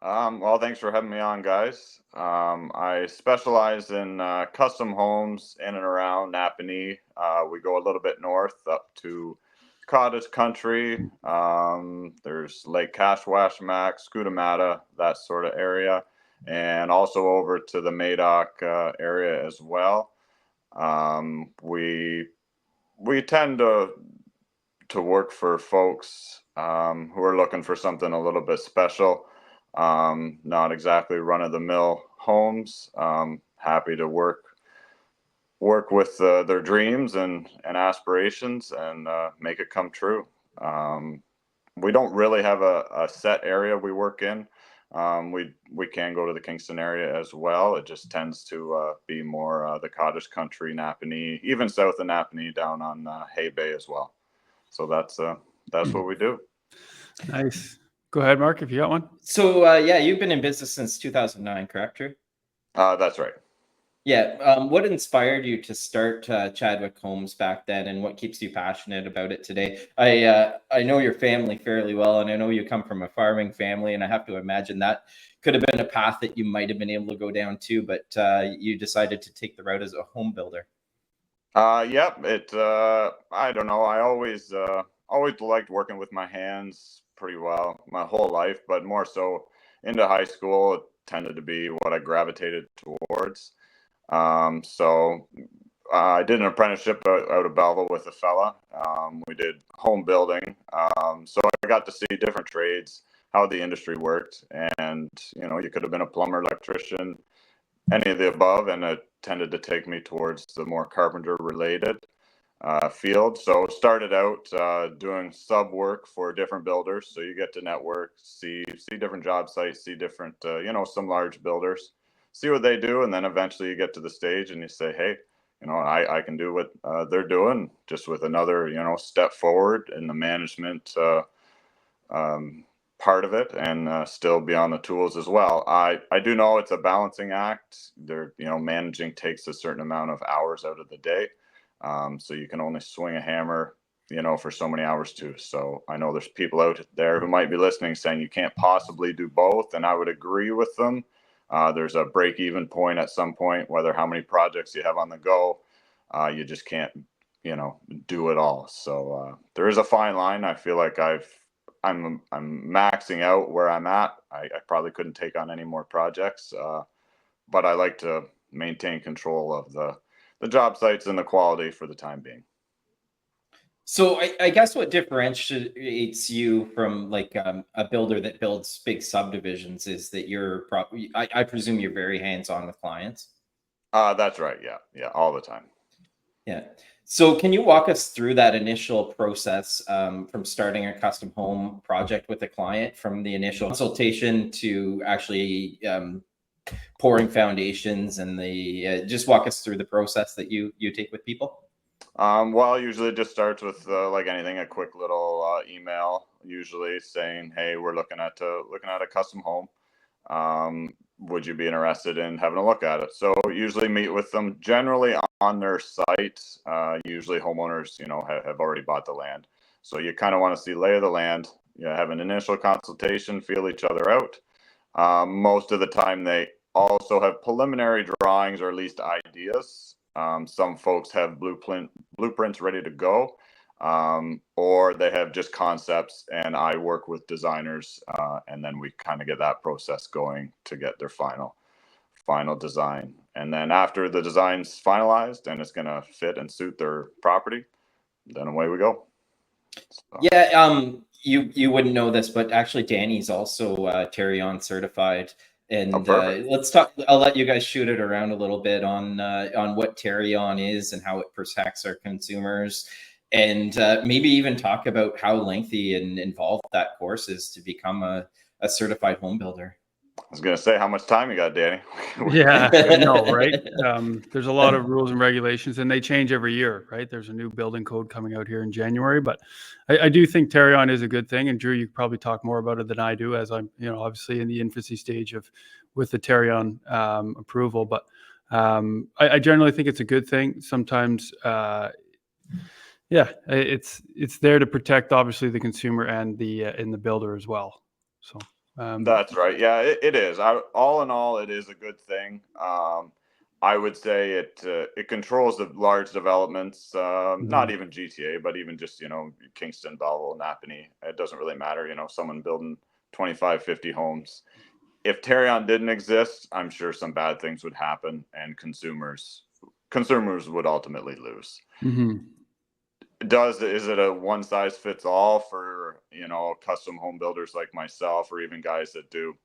Well, thanks for having me on, guys. I specialize in custom homes in and around Napanee. We go a little bit north up to Cottage Country. There's Lake Kashwashmak, Scutamata, that sort of area, and also over to the Madoc area as well. We tend to work for folks who are looking for something a little bit special. Not exactly run-of-the-mill homes. Happy to work with their dreams and aspirations and make it come true. We don't really have a set area we work in. We can go to the Kingston area as well. It just tends to be more the Cottage Country, Napanee, even south of Napanee, down on Hay Bay as well. So that's what we do. Nice. Go ahead, Mark, if you got one. So, you've been in business since 2009, correct, Drew? That's right. Yeah. What inspired you to start Chadwick Homes back then, and what keeps you passionate about it today? I know your family fairly well, and I know you come from a farming family, and I have to imagine that could have been a path that you might have been able to go down too, but you decided to take the route as a home builder. Yep. I don't know. I always liked working with my hands pretty well my whole life, but more so into high school, it tended to be what I gravitated towards. So I did an apprenticeship out of Belleville with a fella. We did home building. So I got to see different trades, how the industry worked, and you could have been a plumber, electrician, any of the above, and it tended to take me towards the more carpenter related field. So started out doing sub work for different builders. So you get to network, see different job sites, see different some large builders, see what they do, and then eventually you get to the stage and you say, hey, I can do what they're doing, just with another step forward in the management um, part of it, and still be on the tools as well. I do know it's a balancing act. There, managing takes a certain amount of hours out of the day, so you can only swing a hammer, for so many hours too. So I know there's people out there who might be listening saying you can't possibly do both, and I would agree with them. There's a break-even point at some point, whether how many projects you have on the go. You just can't, do it all. So there is a fine line. I feel like I'm maxing out where I'm at. I probably couldn't take on any more projects, but I like to maintain control of the job sites and the quality for the time being. So I guess what differentiates you from like a builder that builds big subdivisions is that I presume you're very hands-on with clients. That's right. Yeah, yeah, all the time. Yeah. So can you walk us through that initial process from starting a custom home project with a client, from the initial consultation to actually pouring foundations, and the just walk us through the process that you take with people? Well, usually it just starts with like anything, a quick little email, usually saying, "Hey, we're looking at a custom home. Would you be interested in having a look at it?" So usually meet with them generally on their site. Usually homeowners, have already bought the land, so you kind of want to see lay of the land. You have an initial consultation, feel each other out. Most of the time, they also have preliminary drawings or at least ideas. Some folks have blueprints ready to go, or they have just concepts, and I work with designers, and then we kind of get that process going to get their final design. And then after the design's finalized and it's going to fit and suit their property, then away we go. So, Yeah, you wouldn't know this, but actually Danny's also Terrion certified. oh, And perfect. let's talk. I'll let you guys shoot it around a little bit on what Terrion is and how it protects our consumers, and maybe even talk about how lengthy and involved that course is to become a certified home builder. I was going to say, how much time you got, Danny? Yeah, I know, right? There's a lot of rules and regulations, and they change every year, right? There's a new building code coming out here in January, but I do think Terrion is a good thing. And Drew, you could probably talk more about it than I do, as I'm, obviously in the infancy stage with the Terrion approval. But I generally think it's a good thing. Sometimes, yeah, it's there to protect obviously the consumer and the builder as well. So. That's right. Yeah, it is. All in all, it is a good thing. I would say it controls the large developments, not even GTA, but even just Kingston, Belleville, Napanee. It doesn't really matter. Someone building 25, 50 homes. If Terrion didn't exist, I'm sure some bad things would happen, and consumers would ultimately lose. Mhm. Is it a one size fits all for custom home builders like myself, or even guys that do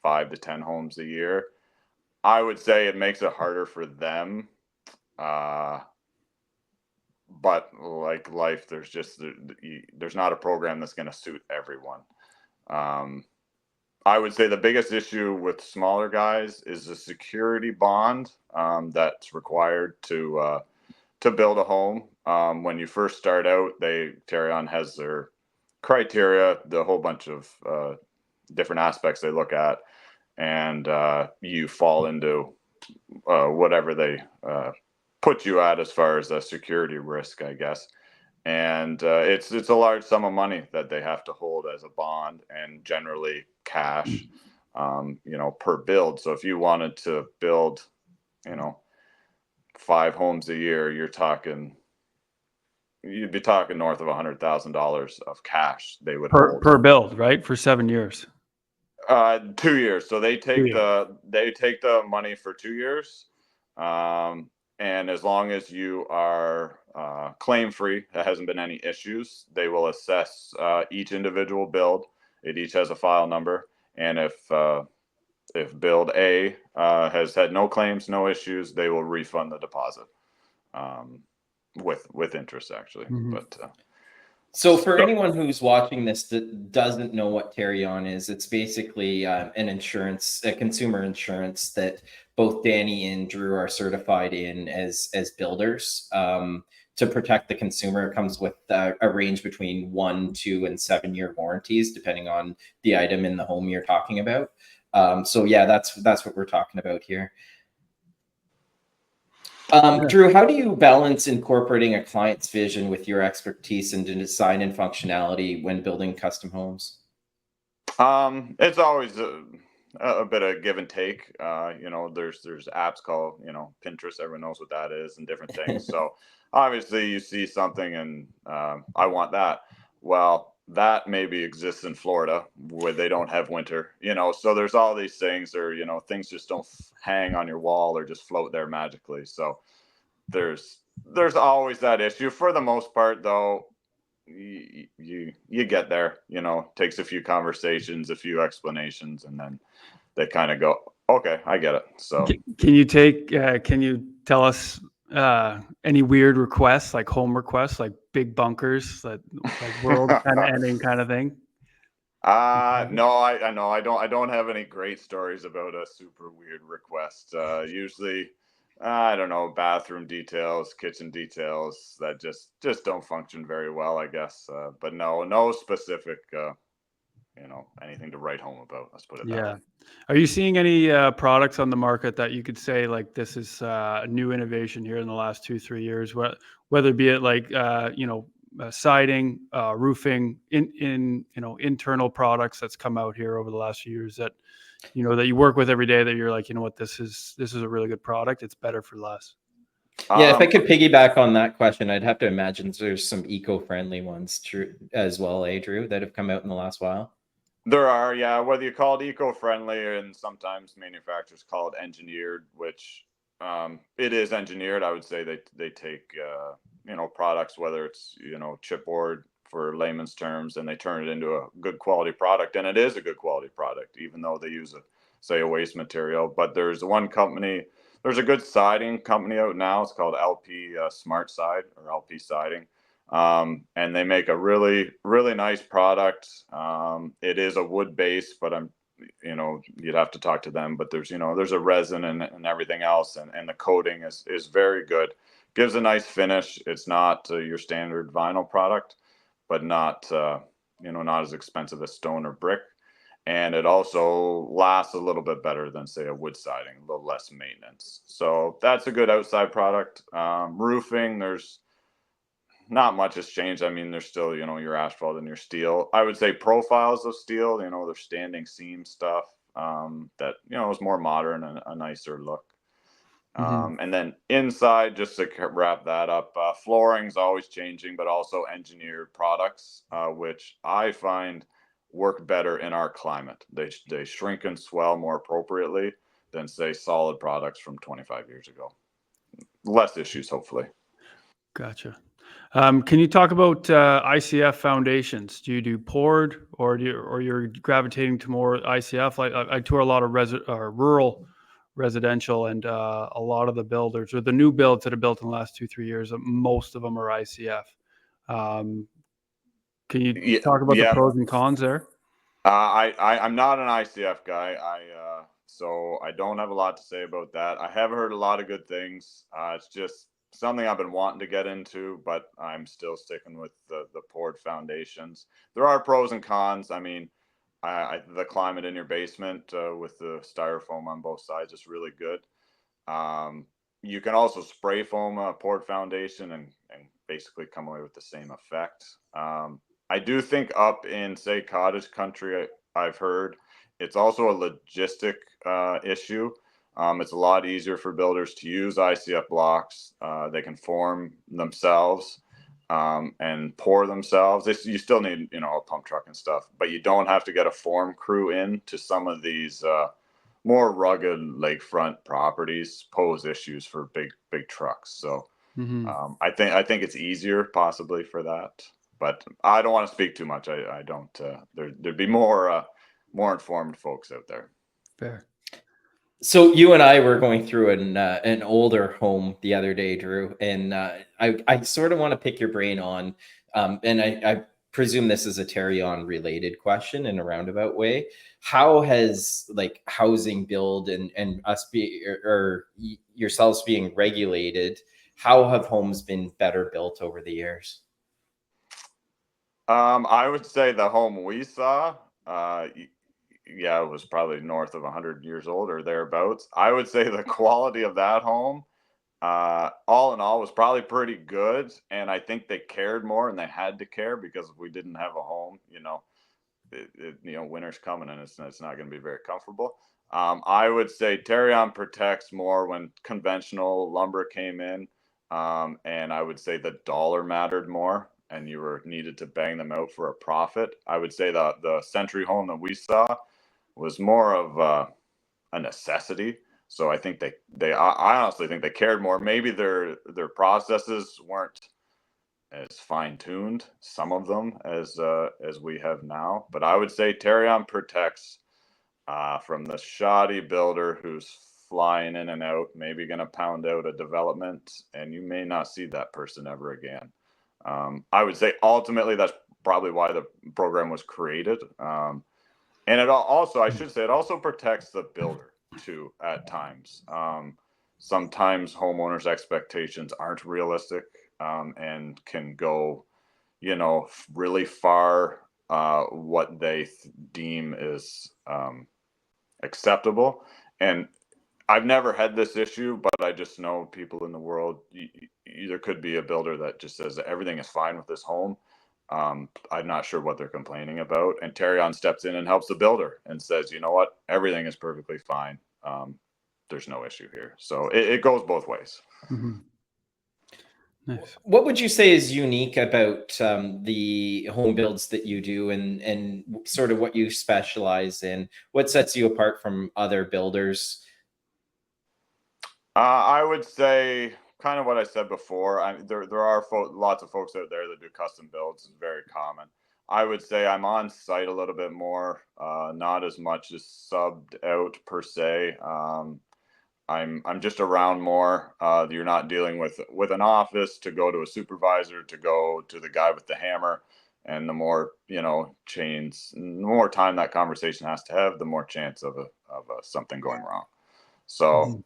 5 to 10 homes a year? I would say it makes it harder for them, uh but like life, there's not a program that's going to suit everyone. um I would say the biggest issue with smaller guys is the security bond that's required to build a home. When you first start out, Terrion has their criteria, the whole bunch of different aspects they look at, and you fall into whatever they put you at as far as a security risk, I guess. And it's a large sum of money that they have to hold as a bond, and generally cash, per build. So if you wanted to build, you know, 5 homes a year, you'd be talking north of $100,000 of cash they would hold Per build, right? For 7 years. 2 years. So they 2 take years. the money for 2 years. And as long as you are claim free, there hasn't been any issues, they will assess each individual build. It each has a file number, and if build A has had no claims, no issues, they will refund the deposit with interest, actually. But So for anyone who's watching this that doesn't know what Carry-On is, it's basically a consumer insurance that both Danny and Drew are certified in as builders to protect the consumer. It comes with a range between 1, 2, and 7-year warranties, depending on the item in the home you're talking about. So yeah, that's what we're talking about here. Drew, how do you balance incorporating a client's vision with your expertise in design and functionality when building custom homes? It's always a bit of give and take. There's apps called, Pinterest. Everyone knows what that is, and different things. So obviously you see something and I want that. Well, that maybe exists in Florida where they don't have winter, so there's all these things, or, things just don't hang on your wall or just float there magically. So there's always that issue. For the most part, though, you get there. Takes a few conversations, a few explanations, and then they kind of go, okay, I get it. So can you tell us any weird requests, like home requests, like big bunkers, like world kind of ending kind of thing? No, I know I don't have any great stories about a super weird request. Usually, I don't know, bathroom details, kitchen details that just don't function very well, I guess. But no specific, anything to write home about. Let's put it that way. Are you seeing any products on the market that you could say like this is a new innovation here in the last 2-3 years? Whether be it like siding, roofing, internal products that's come out here over the last few years that that you work with every day, that you're like, what, this is a really good product. It's better for less. Yeah, if I could piggyback on that question, I'd have to imagine there's some eco-friendly ones as well, Drew, that have come out in the last while. There are, yeah. Whether you call it eco-friendly, and sometimes manufacturers call it engineered, which it is engineered. I would say they take products, whether it's chipboard for layman's terms, and they turn it into a good quality product, and it is a good quality product, even though they use a waste material. But there's one company. There's a good siding company out now. It's called LP Smart Side, or LP Siding. And they make a really, really nice product. It is a wood base, but you'd have to talk to them, but there's a resin and everything else. And the coating is very good. Gives a nice finish. It's not your standard vinyl product, but not as expensive as stone or brick. And it also lasts a little bit better than, say, a wood siding, a little less maintenance. So that's a good outside product. Roofing, there's not much has changed. I mean, there's still, your asphalt and your steel. I would say profiles of steel, their standing seam stuff, that, is more modern and a nicer look. And then inside, just to wrap that up, flooring's always changing, but also engineered products, which I find work better in our climate. They shrink and swell more appropriately than, say, solid products from 25 years ago. Less issues, hopefully. Gotcha. Can you talk about ICF foundations? Do you do poured, or you're gravitating to more ICF? Like I tour a lot of rural residential, and a lot of the builders, or the new builds that are built in the last 2-3 years, most of them are ICF. Can you talk about the pros and cons there? I'm not an ICF guy. So I don't have a lot to say about that. I have heard a lot of good things. It's just something I've been wanting to get into, but I'm still sticking with the poured foundations. There are pros and cons. I mean, the climate in your basement with the styrofoam on both sides is really good. You can also spray foam a poured foundation and basically come away with the same effect. I do think up in, say, cottage country, I've heard it's also a logistic issue. It's a lot easier for builders to use ICF blocks. They can form themselves and pour themselves. You still need, a pump truck and stuff, but you don't have to get a form crew in to some of these more rugged lakefront properties pose issues for big trucks. So I think it's easier possibly for that, but I don't want to speak too much. I don't. There'd be more informed folks out there. Fair. So you and I were going through an older home the other day, Drew, and I sort of want to pick your brain on, and I presume this is a Terrion related question in a roundabout way. How has housing build and us or yourselves being regulated? How have homes been better built over the years? I would say the home we saw, yeah, it was probably north of 100 years old or thereabouts. I would say the quality of that home, all in all, was probably pretty good. And I think they cared more, and they had to care, because if we didn't have a home, winter's coming and it's not going to be very comfortable. I would say Terrion protects more when conventional lumber came in, and I would say the dollar mattered more, and you were needed to bang them out for a profit. I would say the Century home that we saw was more of a necessity. So I think I honestly think they cared more. Maybe their processes weren't as fine-tuned, some of them, as we have now. But I would say Terrion protects from the shoddy builder who's flying in and out, maybe going to pound out a development, and you may not see that person ever again. I would say ultimately that's probably why the program was created. And it also, I should say, it also protects the builder too at times. Sometimes homeowners' expectations aren't realistic, and can go, really far, what they deem is acceptable. And I've never had this issue, but I just know people in the world. There could be a builder that just says that everything is fine with this home. I'm not sure what they're complaining about, and Terrion steps in and helps the builder and says, you know what, everything is perfectly fine. There's no issue here. So it goes both ways. Mm-hmm. Nice. What would you say is unique about the home builds that you do, and sort of what you specialize in? What sets you apart from other builders? I would say kind of what I said before. There are lots of folks out there that do custom builds. It's very common. I would say I'm on site a little bit more, not as much as subbed out per se. I'm just around more. You're not dealing with an office to go to a supervisor, to go to the guy with the hammer, and the more the more time that conversation has to have, the more chance of something going wrong. So,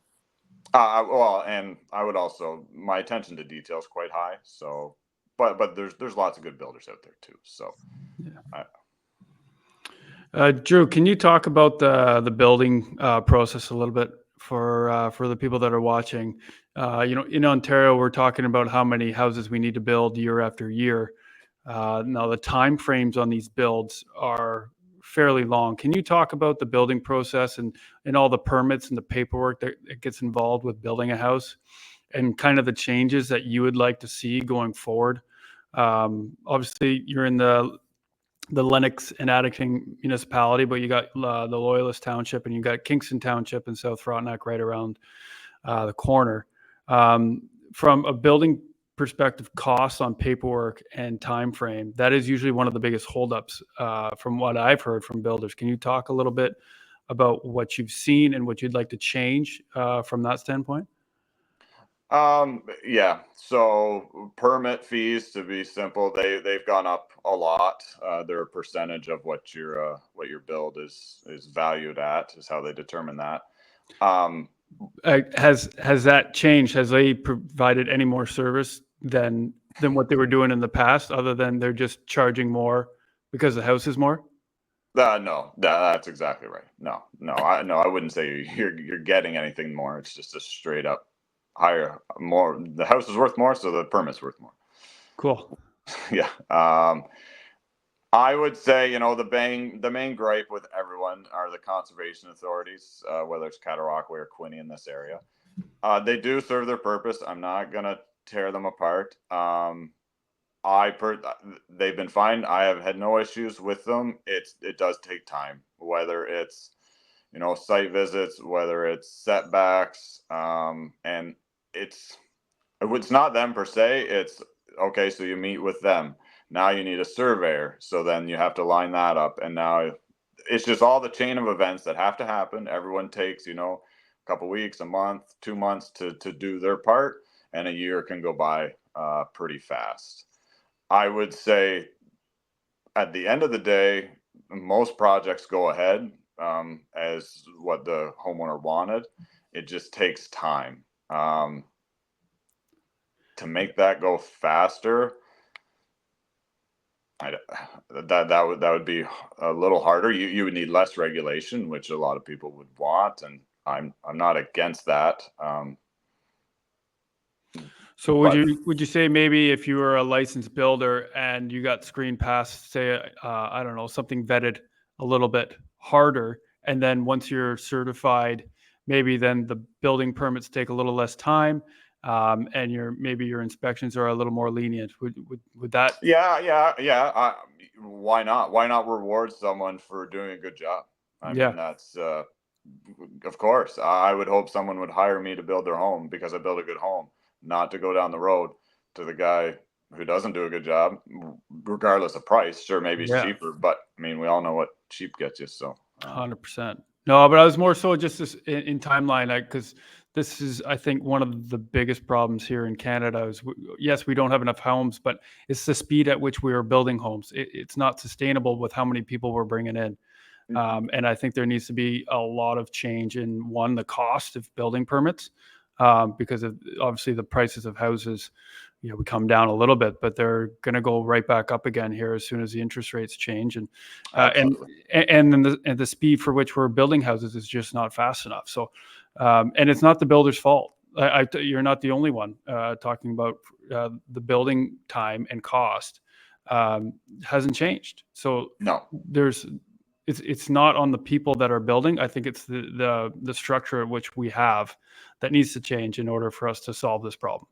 well, and I would also, my attention to detail is quite high. So, but there's lots of good builders out there too. So, yeah. Drew, can you talk about the building process a little bit for the people that are watching? In Ontario, we're talking about how many houses we need to build year after year. Now, the time frames on these builds are fairly long. Can you talk about the building process and all the permits and the paperwork that gets involved with building a house, and kind of the changes that you would like to see going forward? Obviously, you're in the Lennox and Addington municipality, but you got the Loyalist Township, and you got Kingston Township and South Frontenac right around the corner. From a building perspective, costs on paperwork and time frame, that is usually one of the biggest holdups from what I've heard from builders. Can you talk a little bit about what you've seen and what you'd like to change from that standpoint? Yeah. So permit fees, to be simple, they've gone up a lot. They're a percentage of what your build is valued at, is how they determine that. Has that changed? Has they provided any more service than what they were doing in the past, other than they're just charging more because the house is more? No, that's exactly right. No, I wouldn't say you're getting anything more. It's just a straight up higher, more. The house is worth more, so the permit's worth more. Cool. Yeah. I would say, the main gripe with everyone are the conservation authorities, whether it's Cataraqui or Quinte in this area. They do serve their purpose. I'm not gonna tear them apart. They've been fine. I have had no issues with them. It does take time, whether it's site visits, whether it's setbacks, and it's not them per se. It's okay. So you meet with them. Now you need a surveyor. So then you have to line that up. And now it's just all the chain of events that have to happen. Everyone takes, a couple weeks, a month, 2 months to do their part. And a year can go by pretty fast. I would say at the end of the day, most projects go ahead as what the homeowner wanted. It just takes time. To make that go faster, that would be a little harder. You would need less regulation, which a lot of people would want, and I'm not against that. So would you say maybe if you were a licensed builder and you got screened past, say, I don't know, something vetted a little bit harder, and then once you're certified, maybe then the building permits take a little less time, and maybe your inspections are a little more lenient. Would that? Yeah. Why not? Why not reward someone for doing a good job? I Yeah. mean, that's of course. I would hope someone would hire me to build their home because I build a good home, not to go down the road to the guy who doesn't do a good job, regardless of price. Sure, maybe it's Yeah. cheaper, but I mean, we all know what cheap gets you. So 100%. No, but I was more so just in timeline, because this is, I think, one of the biggest problems here in Canada is, yes, we don't have enough homes, but it's the speed at which we are building homes. It's not sustainable with how many people we're bringing in. And I think there needs to be a lot of change in, one, the cost of building permits, because of obviously the prices of houses, we come down a little bit, but they're going to go right back up again here as soon as the interest rates change. And absolutely. and then the speed for which we're building houses is just not fast enough. So, and it's not the builder's fault. You're not the only one talking about the building time and cost hasn't changed. So No. it's not on the people that are building. I think it's the structure at which we have that needs to change in order for us to solve this problem.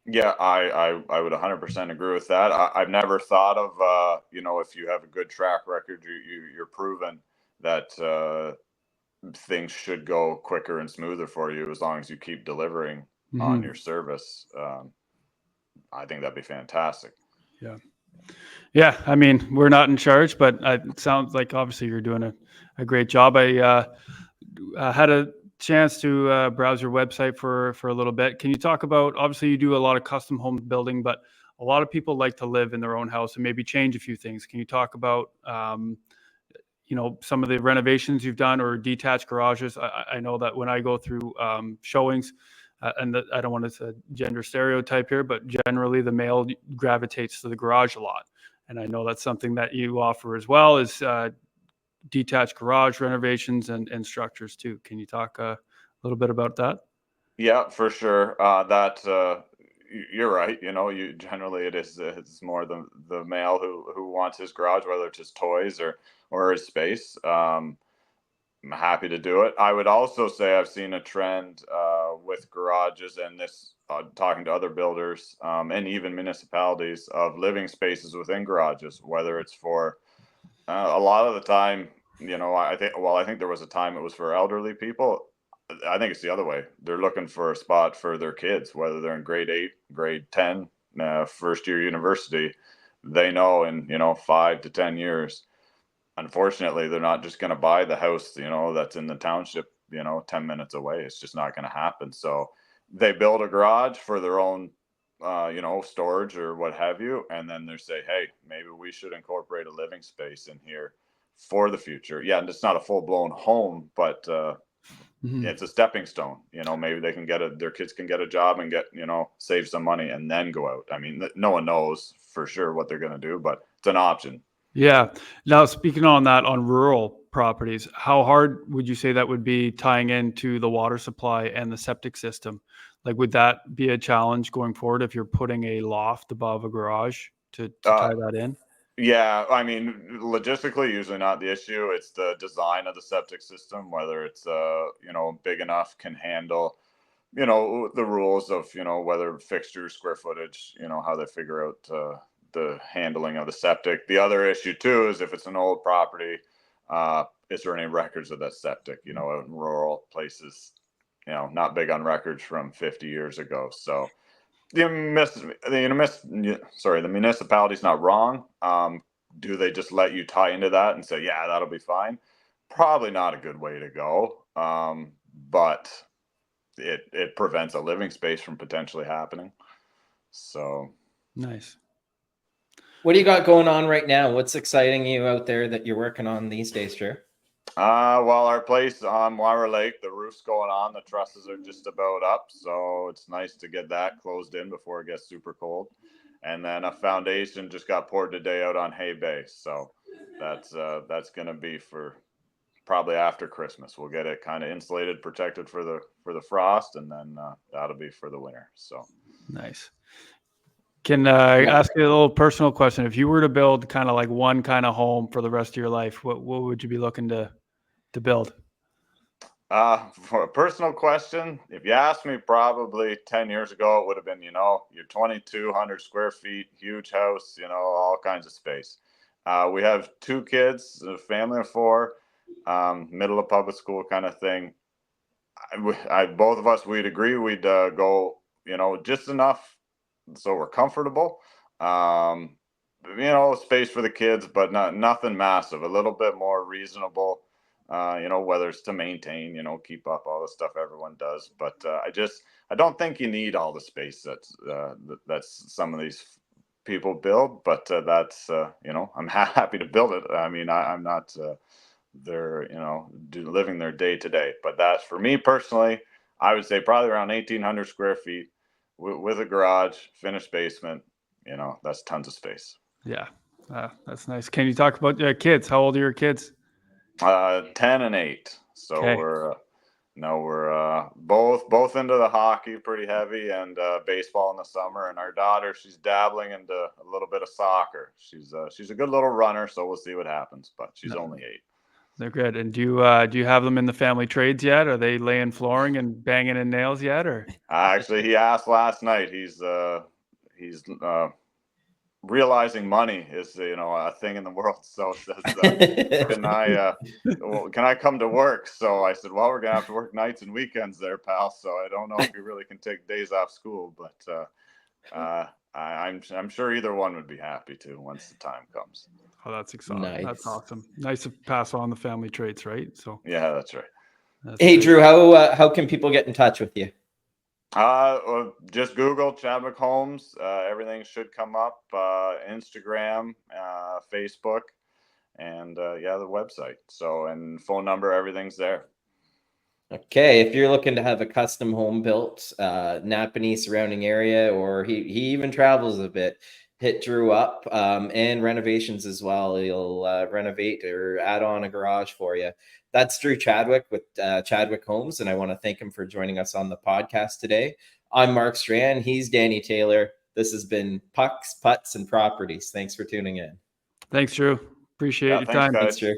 Yeah, I would 100% agree with that. I've never thought of if you have a good track record, you're proven that things should go quicker and smoother for you as long as you keep delivering on your service. I think that'd be fantastic. Yeah. I mean, we're not in charge, but it sounds like obviously you're doing a great job. I had a chance to browse your website for a little bit. Can you talk about, obviously you do a lot of custom home building, but a lot of people like to live in their own house and maybe change a few things. Can you talk about some of the renovations you've done or detached garages? I know that when I go through showings, and I don't want to gender stereotype here, but generally the male gravitates to the garage a lot. And I know that's something that you offer as well, is detached garage renovations and structures too. Can you talk a little bit about that? Yeah, for sure. You're right. You generally it's more the male who wants his garage, whether it's his toys or his space. I'm happy to do it. I would also say I've seen a trend with garages, and this talking to other builders and even municipalities, of living spaces within garages, whether it's for a lot of the time. I think there was a time it was for elderly people. I think it's the other way. They're looking for a spot for their kids, whether they're in grade 8, grade 10, first year university. They know in 5 to 10 years, unfortunately, they're not just going to buy the house, that's in the township, 10 minutes away. It's just not going to happen. So they build a garage for their own, storage or what have you. And then they say, hey, maybe we should incorporate a living space in here for the future. Yeah. And it's not a full blown home, but it's a stepping stone. Maybe they can their kids can get a job and save some money and then go out. I mean, no one knows for sure what they're going to do, but it's an option. Yeah. Now, speaking on that, on rural properties, how hard would you say that would be tying into the water supply and the septic system? Like, would that be a challenge going forward if you're putting a loft above a garage to tie that in? Yeah, I mean, logistically, usually not the issue. It's the design of the septic system, whether it's big enough, can handle, the rules of, whether fixtures, square footage, how they figure out the handling of the septic. The other issue too is if it's an old property, is there any records of that septic? Out in rural places, not big on records from 50 years ago. So the municipality's not wrong. Do they just let you tie into that and say, yeah, that'll be fine? Probably not a good way to go. But it prevents a living space from potentially happening. So Nice. What do you got going on right now? What's exciting you out there that you're working on these days, Drew? well, our place on Wyra Lake, the roof's going on, the trusses are just about up, so it's nice to get that closed in before it gets super cold. And then a foundation just got poured today out on Hay Bay, so that's going to be for probably after Christmas. We'll get it kind of insulated, protected for the frost, and then that'll be for the winter. So Nice. Can I ask you a little personal question? If you were to build kind of like one kind of home for the rest of your life, what would you be looking to build? For a personal question, if you asked me probably 10 years ago, it would have been, your 2,200 square feet, huge house, all kinds of space. We have 2 kids, a family of 4, middle of public school kind of thing. Both of us, we'd agree we'd go, just enough so we're comfortable. Space for the kids, but nothing massive, a little bit more reasonable. Whether it's to maintain, keep up all the stuff everyone does. But I don't think you need all the space that's some of these people build. But that's, I'm happy to build it. I mean, I'm not there, living their day to day. But that's for me personally, I would say probably around 1,800 square feet with a garage, finished basement. That's tons of space. Yeah, that's nice. Can you talk about your kids? How old are your kids? 10 and 8. So Okay. we're both into the hockey pretty heavy, and baseball in the summer. And our daughter, she's dabbling into a little bit of soccer. She's a good little runner, so we'll see what happens. But she's only 8. They're good. And do you have them in the family trades yet? Are they laying flooring and banging in nails yet? Or Actually, he asked last night. He's realizing money is a thing in the world. So says, can I come to work? So I said, well, we're gonna have to work nights and weekends there, pal. So I don't know if you really can take days off school, but I'm sure either one would be happy to once the time comes. oh, that's exciting. Nice. That's awesome. Nice to pass on the family traits, right? So Yeah, that's right. Hey, Drew, how can people get in touch with you? Just Google Chadwick Homes. Everything should come up. Instagram, Facebook, and the website. So, and phone number, everything's there. Okay, if you're looking to have a custom home built, Napanee surrounding area, or he even travels a bit, hit Drew up, and renovations as well. He'll renovate or add on a garage for you. That's Drew Chadwick with Chadwick Homes, and I want to thank him for joining us on the podcast today. I'm Mark Strachan. He's Danny Taylor. This has been Pucks, Putts, and Properties. Thanks for tuning in. thanks, Drew. Appreciate your Thanks, time. guys. Thanks, Drew.